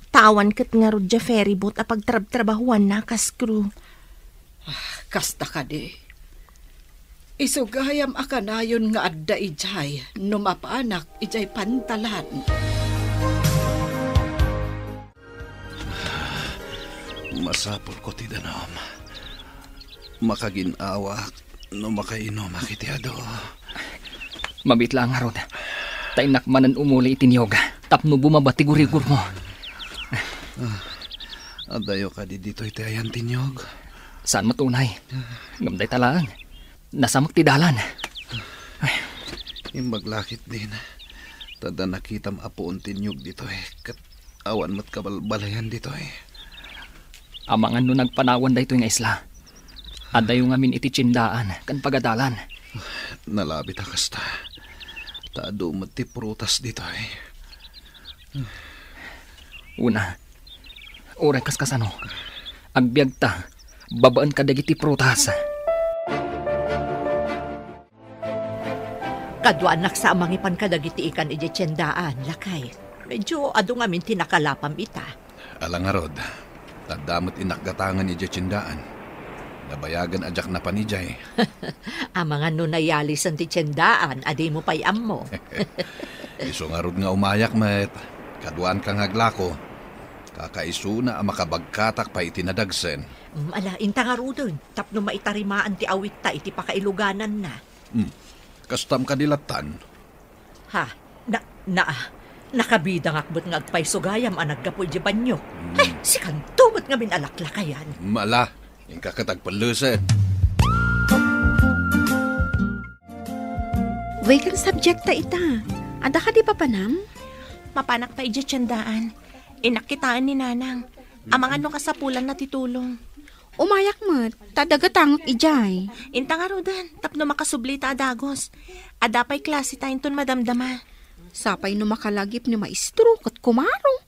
Tawan kat nga rodya ferryboat a pagtrab-trabahuan na kas crew. Kasta ka di. Isugayam akanayon nga adda ijay, numapanak ijay pantalan. Masapol ko ti danom. Makaginawa no makainom akitiado. Mabitla nga rod. Tainak manan umuli itiniyog. Tapno bumabati gurigur mo. Adayo ka di dito iti ayan tinyog. Saan matunay? Gamday talaan. Nasamak ti dalan. Imbaglakit din. Tada nakitam apoon tinyog dito kat awan mat kabalbalayan dito Amangan no nagpanawan da ito nga isla. Ada yung amin iti tsindaan kan pagadalan. Nalabit kasta. Tado mati prutas dito Una, oray kas kasano. Agbiag ta, babaan ka dagiti prutas. Kadwa anak sa amang ipan kadagiti ikan iti tiyendaan, lakay. Medyo ado nga min tinakalapam ita. Alang arod, tadamot inakgatangan iti tsindaan. Nabayagan ajak na panijay. Amangan no nayalisan ti tiyendaan, adi mo payam mo. Iso nga rod nga umayak met. Kaduan kang aglako. Kakaiso na ang makabagkatak pa itinadagsen. Ala, inta nga rudon. Tapno maitarimaan ti awit ta iti pakailuganan na. Kastam kadilatan. Ha? Nakabidang akbot nga agpay sugayam ang naggapoy di banyo. Ay, si kantumot nga minalaklakayan. Mala, yung kakatagpaluset. Way kang subject ta ita. Ada ka di pa panam? Mapanak ta iti tiyandaan. Inakitaan ni nanang. Amangan no kasapulan na titulong. Umayak mo, tadagatangok ijay. Inta nga rodan, tapno makasubli ta adagos. Adapay klase tayo ton madamdama. Sapay no makalagip ni maestro kat kumaro.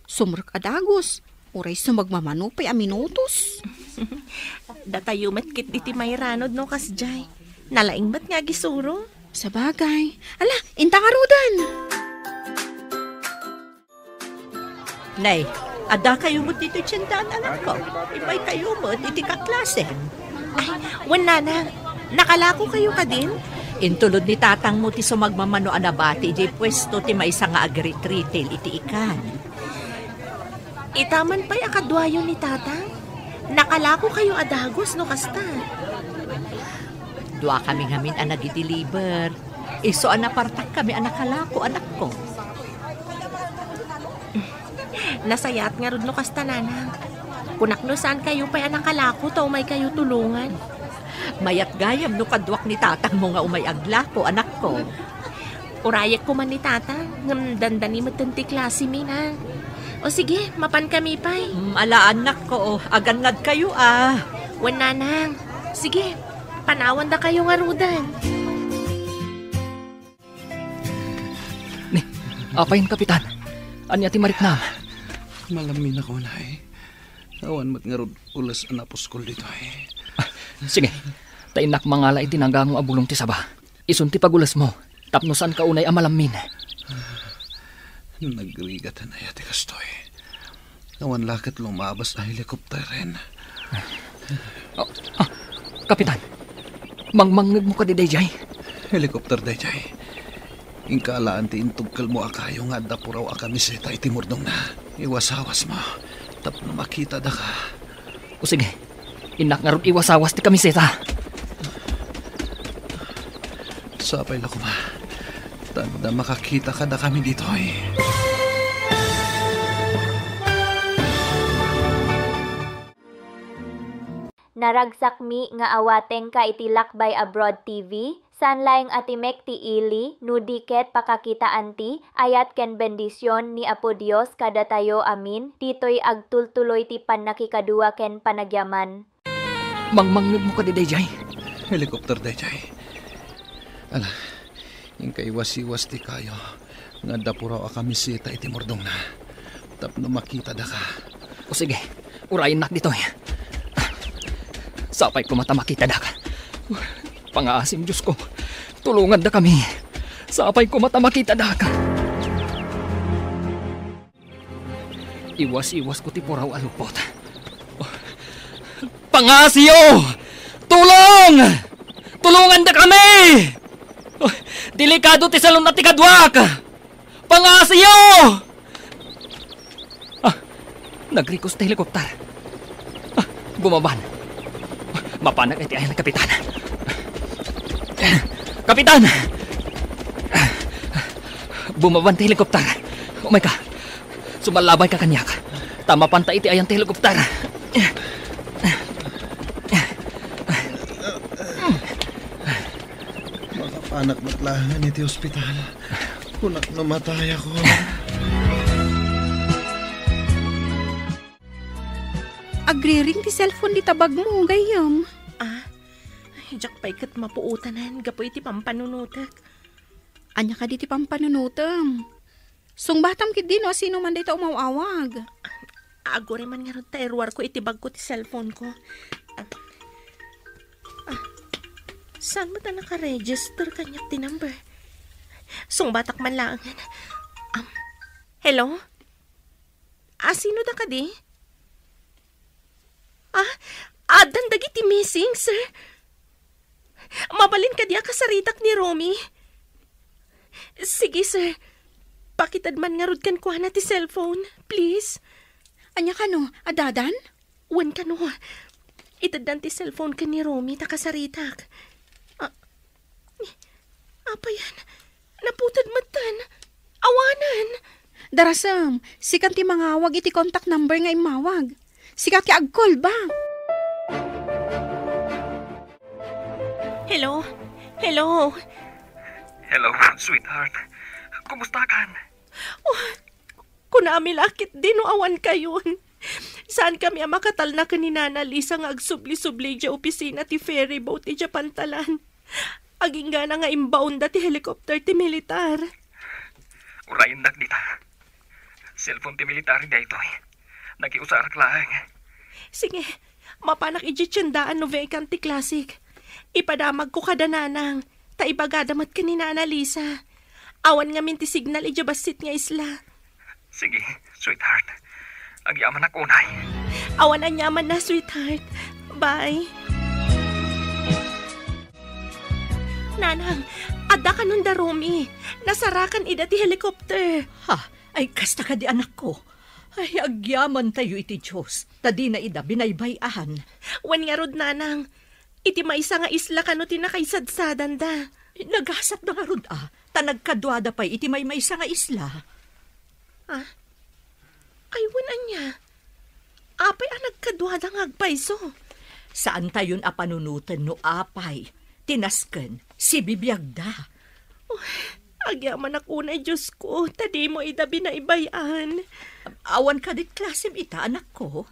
Sumrek adagos. Uray sumagmamanupay a minutos. Datayo matkit iti mayranod no kasjay. Nalaing ba't nga gisuro? Sa bagay. Ala, inta nga rodan. Nay, ada kayo mo dito tiyendaan, anak ko. Ibay kayo mo, iti kaklase. Ay, wan nanang. Nakalako kayo ka din? Intulod ni tatang mo ti sumagmamano anabati, di pwesto ti may nga agri-retail iti ikan. Itaman pa'y akadwayo ni tatang. Nakalako kayo adagos no kasta. Dua kami ngamin ang nag-deliver. Iso anapartak kami anakalako, anak ko. Nasayat nga rod no kasta nanang. Kunak no saan kayo pa'y anakalako to may kayo tulungan. Mayat gayam no kadwak ni tatang mo nga umay aglako, anak ko. Urayak ko man ni tatang. Ngam dandani matanti klase mi na. O sige, mapan kami pa'y. Ala anak ko, agannad kayo Wan nanang. Sige, panawan da kayo nga rudan. Ni, apayin kapitan. Anya ti Mariknam. Malamin ako na Awan mat nga rod ulas anaposkol dito Sige, tainak mangala iti nanggango abulong ti saba. Isun ti pagulas mo. Tapno saan ka unay amalamin. Nagrigatan na yati kastoy. Awan lakat lumabas na helikopteren. Kapitan, mangmangag mo ka di dayjay. Helikopter dayjay. Ingkaalaan ti intugkal mo akayo nga dapuraw akamiseta iti murdong na. Iwasawas mo. Tapno makita da ka. O sige, inak nga ron iwasawas ti kamiseta. Sapay na kuma. Tanda makakita ka na kami dito Naragsak mi nga awateng ka iti Lakbay Abroad TV, sanlaing atimek ti ili, nudiket pakakitaan ti, ayat ken bendisyon ni Apo Dios kada tayo amin, ditoy agtultuloy ti panakikadua ken panagyaman. Mangmangag mo ka di dayjay. Helikopter dayjay. Ala, yung kaiwas-iwas ti kayo. Nga dapuraw akamisita iti mordong na. Tapno makita da ka. O sige, urayin nak dito Sapay ko mata makita da ka. Pangaasim Diyos ko, tulungan da kami. Sapay ko mata makita da ka. Iwas-iwas ko ti puraw alupot. Pangasyo! Tulong! Tulungan da kami! Delikado ti salon na ti kadwak! Pangasyo! Nag-request na helikopter. Bumaban. Mapanag iti ayan ng kapitan. Kapitan! Bumaban ti helikopter. Oh my God. Sumalabay ka kanyak. Tama panta iti ayan ti helikopter. Makapanak matlahan iti ospital. Kunak namatay ako. Agre-ring ti cellphone di tabag mo, gayam. Jak pa ikat mapuutanan, gapoy ti pampanunutak. Anya ka di ti pampanunutam. Sungbatam kit din, sino man dito umawawag. Agore man nga ron ta erwar ko itibag ko ti cellphone ko. Saan mo ta naka-register kanyak ti number? Sungbatak man lang. Hello? Sino da ka di? Dandagi ti missing, sir. Mabalin ka diya kasaritak ni Romy. Sige, sir. Pakitad man nga rod kan kuha na ti cellphone, please. Anya ka no, adadan? Wan ka no. Itaddan ti cellphone ka ni Romy, takasaritak. Apa yan? Naputad matan. Awanan. Darasam, sikan ti mangawag iti contact number nga imawag. Sikat ti agkol ba? Hello? Hello? Hello, sweetheart. Kumusta kan? Kunami lakit din o awan kayon. Saan kami makatal na kaninana Lisa nga agsubli-subli dya opisina ti ferry boat ti dya pantalan. Aging gana nga inbound ti helicopter ti militar. Urayin nagdita. Cellphone ti military da ito. Nakiusarak lang. Sige, mapanak ijitsundaan no vacant ti classic. Ipadamag ko kada nanang, ta ibagadamat ka ni Nana Lisa. Awan nga minti signal ijabasit nga isla. Sige, sweetheart. Agyaman ako unay. Awan anyaman na, sweetheart. Bye. Nanang, adda ka nun da Romy. Nasarakan ida ti helicopter. Ay kasta ka di anak ko. Ay agyaman tayo iti Diyos. Tadi na ida binaybayan. Wan nga rod, nanang. Iti maisa nga isla kano tinakaisadsadan da. Naghasap na nga rod Tanagkadwada pa'y iti may maysa nga isla. Ay wanan niya. Apay nagkadwada nga agpayso. Saan tayon panunutan no apay? Tinasken, si bibiyagda. Agyaman ako na, Diyos ko. Tadi mo idabi na ibayan. Awan ka dit klasim ita, anak ko.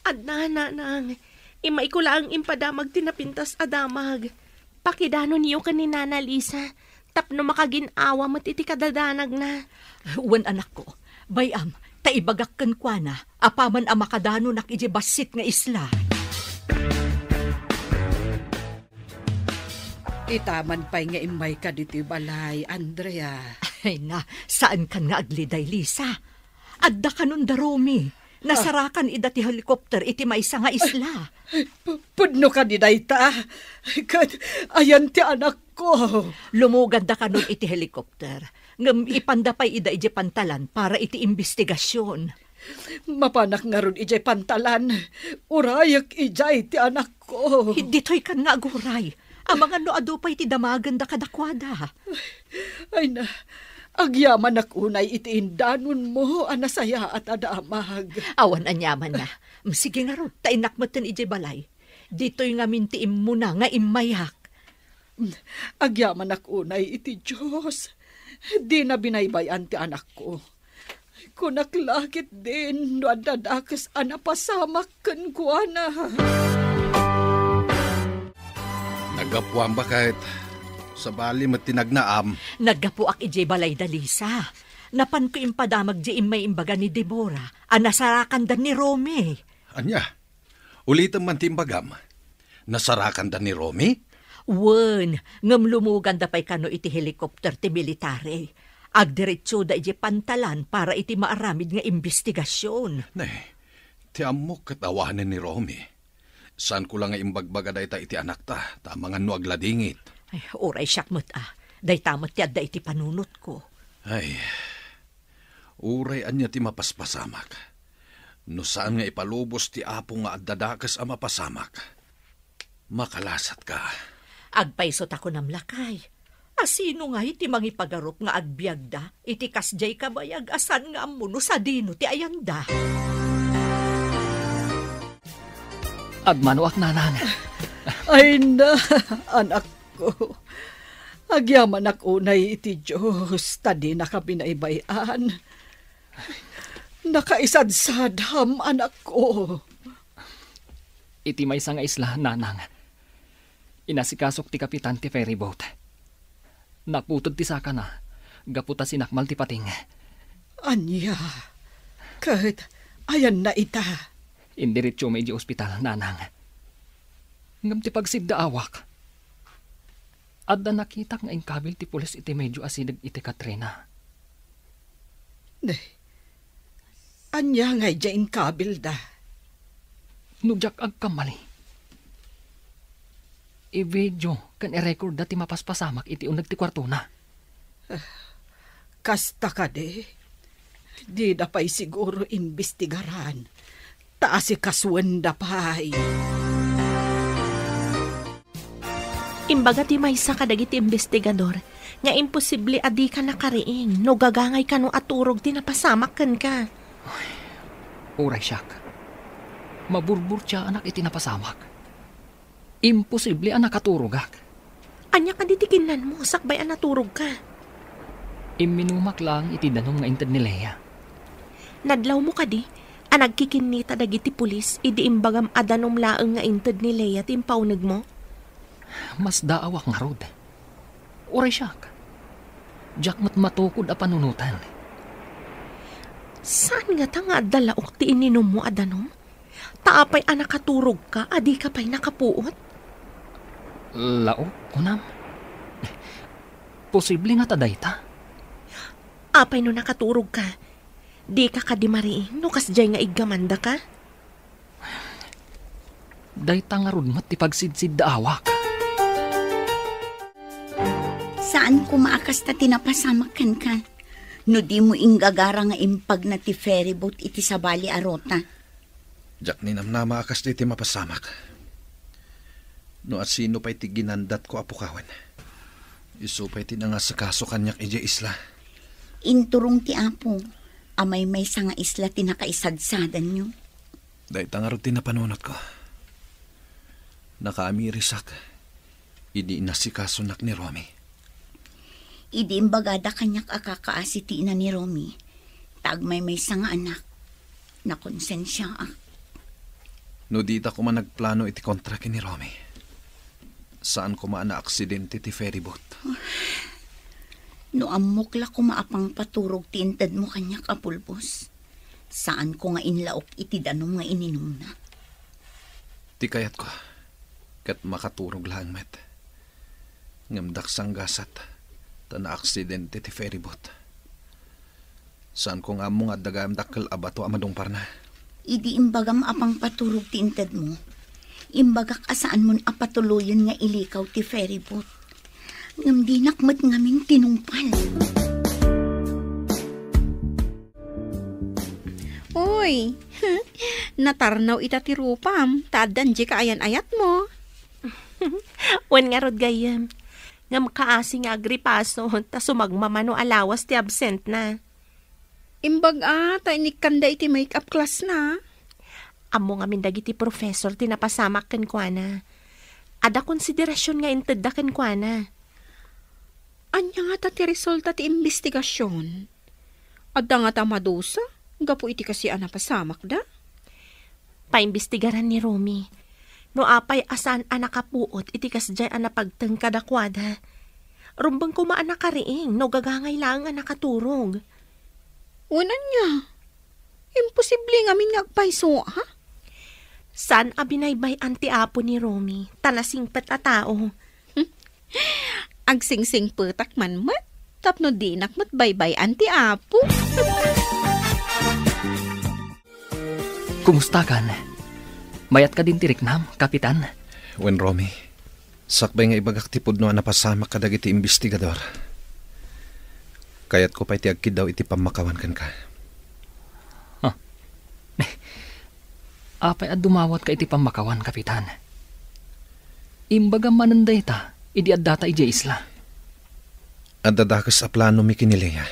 Adna, nanang. Imay ko lang impadamag tinapintas adamag. Pakidano niyo ka ni Nana Lisa. Tapno makaginawa mo't iti kadadanag na. Wan anak ko. Bayam, taibagak kan kwa na. Apaman ang makadano nak ijibasit nga isla. Itaman pa'y nga imay ka dito balay, Andrea. Ay na, saan kan nga agliday, Lisa? Adda ka nun da Romy. Nasarakan ida ti helicopter iti maysa nga isla. Pudno ka di dayta. Ayan ti anak ko. Lumugad da ka nun iti helicopter. Ngam ipandapay ida iti pantalan para iti investigasyon. Mapanak nga ron iti pantalan. Urayak ijay ti anak ko. Dito'y kan nga aguray. Ang mga noado pa iti damagan da kadakwada. Ay na, agyaman akunay iti indanon mo, anasaya at adamag. Awan anyaman na. Sige nga ron, tainakmatan iti balay. Dito'y nga mintiim mo na nga imayak. Agyaman akunay iti Diyos. Di na binaybayan ti anak ko. Kunaklakit din, no adadakas anapasamak kan kuana. Nagapuan ba kahit sa bali matinagnaam? Nagapuak ije balay da Lisa. Napan ko impadamag di imay imbaga ni Deborah. Nasarakan da ni Romy. Anya, ulitan man timbagam. Nasarakan da ni Romy? Wen, ngam lumugan da pa'y kano iti helicopter ti military. Agdiretso da ije pantalan para iti maaramid nga investigasyon. Nay, ti amok katawanan ni Romy. Saan ko lang nga imbagbaga dayta iti anak ta, tamangan no agladingit. Ay, oray siyak mo't day tamat ti adda iti panunot ko. Ay, uray anya ti mapaspasamak. No saan nga ipalubos ti apo nga addadakas ang mapasamak. Makalasat ka. Agpaisot ako namlakay. Asino nga iti mangipagarup nga agbyagda, iti kasjay kabayag asan nga amuno sa dino ti ayanda. Agmanuak nanang. Ay na, anak ko. Agyaman unay iti Diyos, tadi nakabinaybayan. Nakaisadsadham anak ko. Iti may nga isla, nanang. Inasikasok ti kapitan ti ferryboat. Naputod ti saka na, gaputa sinakmal ti pating. Anya, kat ayan na ita. Indiretso may di ospital, nanang. Ngam ti pagsidda awak. Adda nakita nga inkabil ti pulis iti medyo asidag iti Katrina. Anya nga dyan kabil da. Nugyak agkamali. I-video kan i-record dati mapaspasamak iti unag ti kwarto na. Kasta ka de. Di da pa'y siguro imbestigaran. Taasi kaswan da pa'y. Imbaga ti maysa kadagiti investigador, nga imposible adi ka nakariing, no gagangay ka no aturog ti napasamak kan ka. Uray siyak. Maburbur siya anak iti napasamak. Imposible anak katurogak. Anya ka ditikinan mo, sakbay ang naturog ka. Iminumak lang iti danom nga inted ni Lea. Nadlaw mo ka di, anagkikinita dagiti pulis, idi imbagam adanom laeng nga inted ni Lea timpaunag mo. Mas daawak nga rod. Uray siyak. Diyak matukod a panunutan. Saan nga ta nga dalaok ti ininom mo adanom? Taapay anak katurog ka, adi ka pa'y nakapuot? Laok, kunam. Posible nga taday ta. Apay no nakaturog ka, di ka kadimariing, no kasjay nga igamanda ka? Dayta nga rod mat ti pagsidsid da awak. Saan ko maakas ta tinapasamakan ka? No di mo inggagara nga impag na ti ferryboat iti sabali arota. Jak ninamnama akas di ti mapasamak. No at sino pa'y ti ginandat ko apukawan. Isu pa'y ti nga sa kaso kanyak ija isla. Inturong ti apo, amay may nga isla ti nakaisadsadan nyo. Dahil tangarot ti napanunot ko. Nakaamirisak. Idi nasikaso nak ni Romy. Idi imbagada kanyak akakaasi ti ina ni Romy. Tagmay may nga anak. Nakonsensya ak. No dita ko man nagplano iti kontraki ni Romy. Saan ko maan na aksidente ti ferryboat? No amukla ko maapang paturog ti intad mo kanyak apulbos. Saan ko nga inlaok iti danom nga ininom na? Ti kayat ko. Kat makaturog lang met. Ngamdak sang gasat. Ta na aksidente ti ferryboat. Saan ko nga mo nga dagam dakkel abato amadong parna? Idi imbagam apang paturog ti intad mo. Imbagak asaan mon apatuloyon nga ilikaw ti ferryboat. Ngam di nakmat ngaming tinumpal. Uy, natarnaw ita ti rupam. Taadan di ka ayan-ayat mo. Wan nga rod gayam. Ngam kaasi nga agripaso, ta sumagmamano alawas ti absent na. Imbag ta inikanda iti make-up class na. Amo nga mindagi ti professor tinapasamak ken kuana. Ada konsiderasyon nga inted da ken kuana. Anya nga ta ti resulta ti investigasyon. Adda nga ta madusa, gapu iti kasi anapasamak da. Paimbestigaran ni Romy. No apay asan anakapuot iti kasjay anapagteng kadakwada. Rumbang kumaan na kariing, no gagangay lang anakaturog. Unan niya. Imposible ngamin ngagpaiso, ha? San abinaybay anti apo ni Romy, tanasing pet a tao. Agsingsing petak man mat, tapno dinak mat baybay anti apo. Kumusta kan? Mayat ka din tiriknam, kapitan? Wen Romy, sakbay nga ibagak tipod no napasamak ka dagiti investigador. Kayat ko pa'y tiagkid daw iti pamakawan kan ka. Apay at dumawat ka iti pamakawan, kapitan. Imbaga mananday ta, idi at data ija isla. At dadakas a plano mi kinilaya.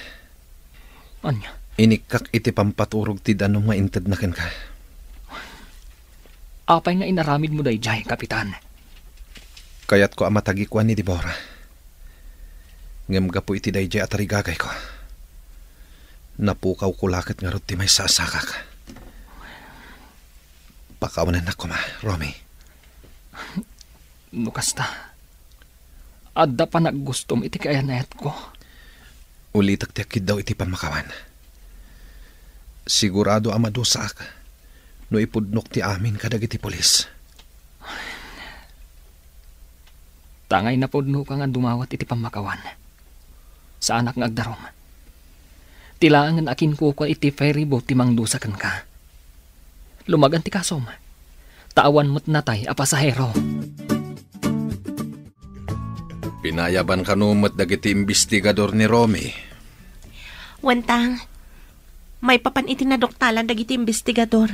Anya? Inikak iti pampaturog ti danom nga inted na ken ka. Apay nga inaramid mo day jay, kapitan. Kayat ko amatagikwan ni Deborah. Ngam gapo iti dayjay at arigagay ko. Napukaw ko lakat nga rot ti may sasakak. Pakawanan na ko ma, Romy. Nukasta. Adda pa naggustom iti kayanayat ko. Ulitak tiyakid daw iti pamakawan. Sigurado amadosaak no ipudnok ti amin kadag iti polis. Tangay na podno ka nga dumawat iti pamakawan. Sa anak nga agdarom. Tilaangan akin ko iti ferry boat ti mangdusakan ka. Lumagan ti kasom. Taawan mo't natay a pasahero. Pinayaban ka numot dagiti imbestigador ni Romy. Wantang, may papan iti nadoktalan dagiti imbestigador.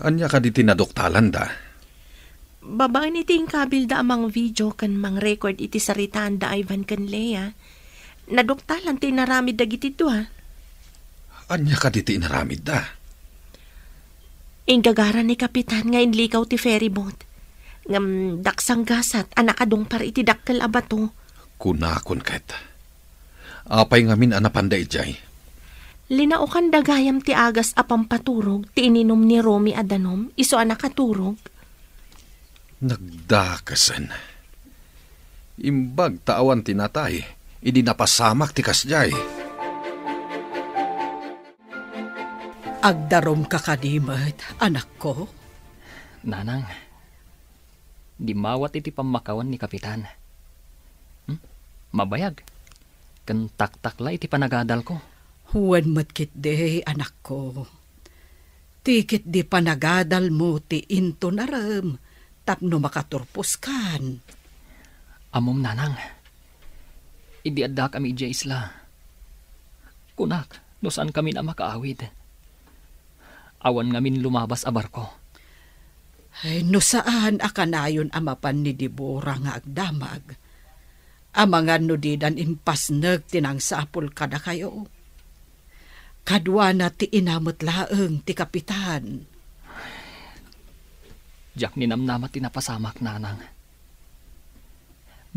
Anya ka di tinadoktalan da? Babaan iti kabil da amang video kan mang record iti saritaan da Ivan kan Lea. Nadoktalan ti naramid dagiti ito ha. Anya ka di tinaramid da? Ingagaran ni Kapitan nga inlikaw ti ferry boat. Ngam daksang gasat anak adong par iti dakkel abato. Kunakon ket. Apay ngamin anapanda ijay. Linaukan dagayam ti agas apang paturog ti ininom ni Romy adanom iso anak katurog. Nagdakasan. Imbag taawan tinatay. Idi napasamak ti kasjay. Agdarom ka kadimat, anak ko. Nanang, di mawat iti pamakawan ni Kapitan. Mabayag. Kentak-takla iti panagadal ko. Huwan matkit de, anak ko. Tikit di panagadal mo ti into naram, tapno makaturpos kan. Amom nanang, idi adda kami ija isla. Kunak, no saan kami na makaawid. Awan ngamin lumabas a barko. Ay, no saan akanayon amapan ni Dibora nga agdamag. Amangan no didan impasnag tinang sapul kada kayo. Kadwa na ti inamot laeng ti Kapitan. Diyak ninamnamat tinapasamak nanang.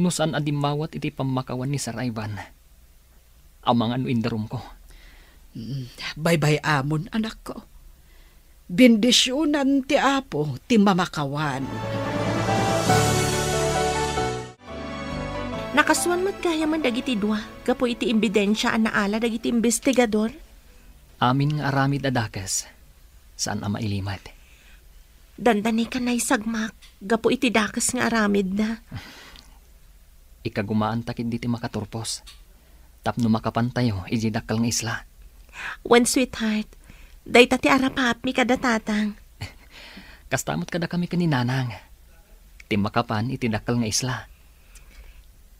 No saan adimawat iti pamakawan ni Sir Ivan. Amangan no indarum ko. Bye-bye amon, anak ko. Bendisyonan ti Apo ti mamakawan. Nakaswan mo't kaya man dagiti dua. Gapo iti imbidensya an naala dagiti investigador. Amin nga aramid adakas. Saan ama ilimat? Dandani ka na'y sagmak. Gapo iti dakas nga aramid na. Ikagumaan takid diti makaturpos. Tapno makapantayo, ijidakal nga isla. One sweetheart, day tati arapap mi kada tatang. Kastamot kada kami kaninanang. Ti makapan iti dakal nga isla.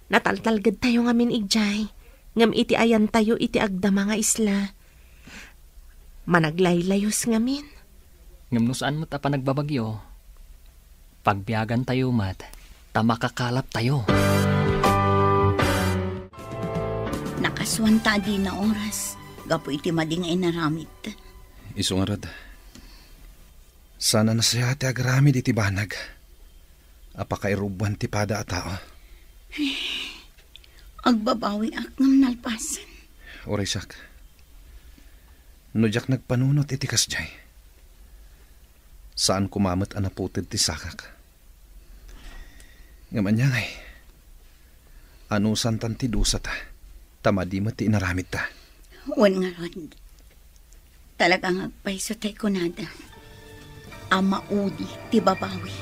Nataltalgad tayo ngamin ijay. Ngam iti ayan tayo iti agdama nga isla. Managlaylayos ngamin. Ngam no saan mo ta pa nagbabagyo. Pagbiyagan tayo mat, tamakakalap tayo. Nakaswan ta di na oras. Gapo iti mading ay naramit. Isungarad. Sana nasayate agramid iti banag. Apakairubuan ti pada a tao. Agbabawi akngam nalpasan. Oray sak. Nudyak nagpanunot iti kasjay. Saan kumamot anaputid ti sakak. Ngaman niya ngay. Anusan tan ti dusa ta. Tamadi mo ti inaramid ta. Wan nga ron. Talagang agpaiso tayo kunada. Ama udi ti babawi.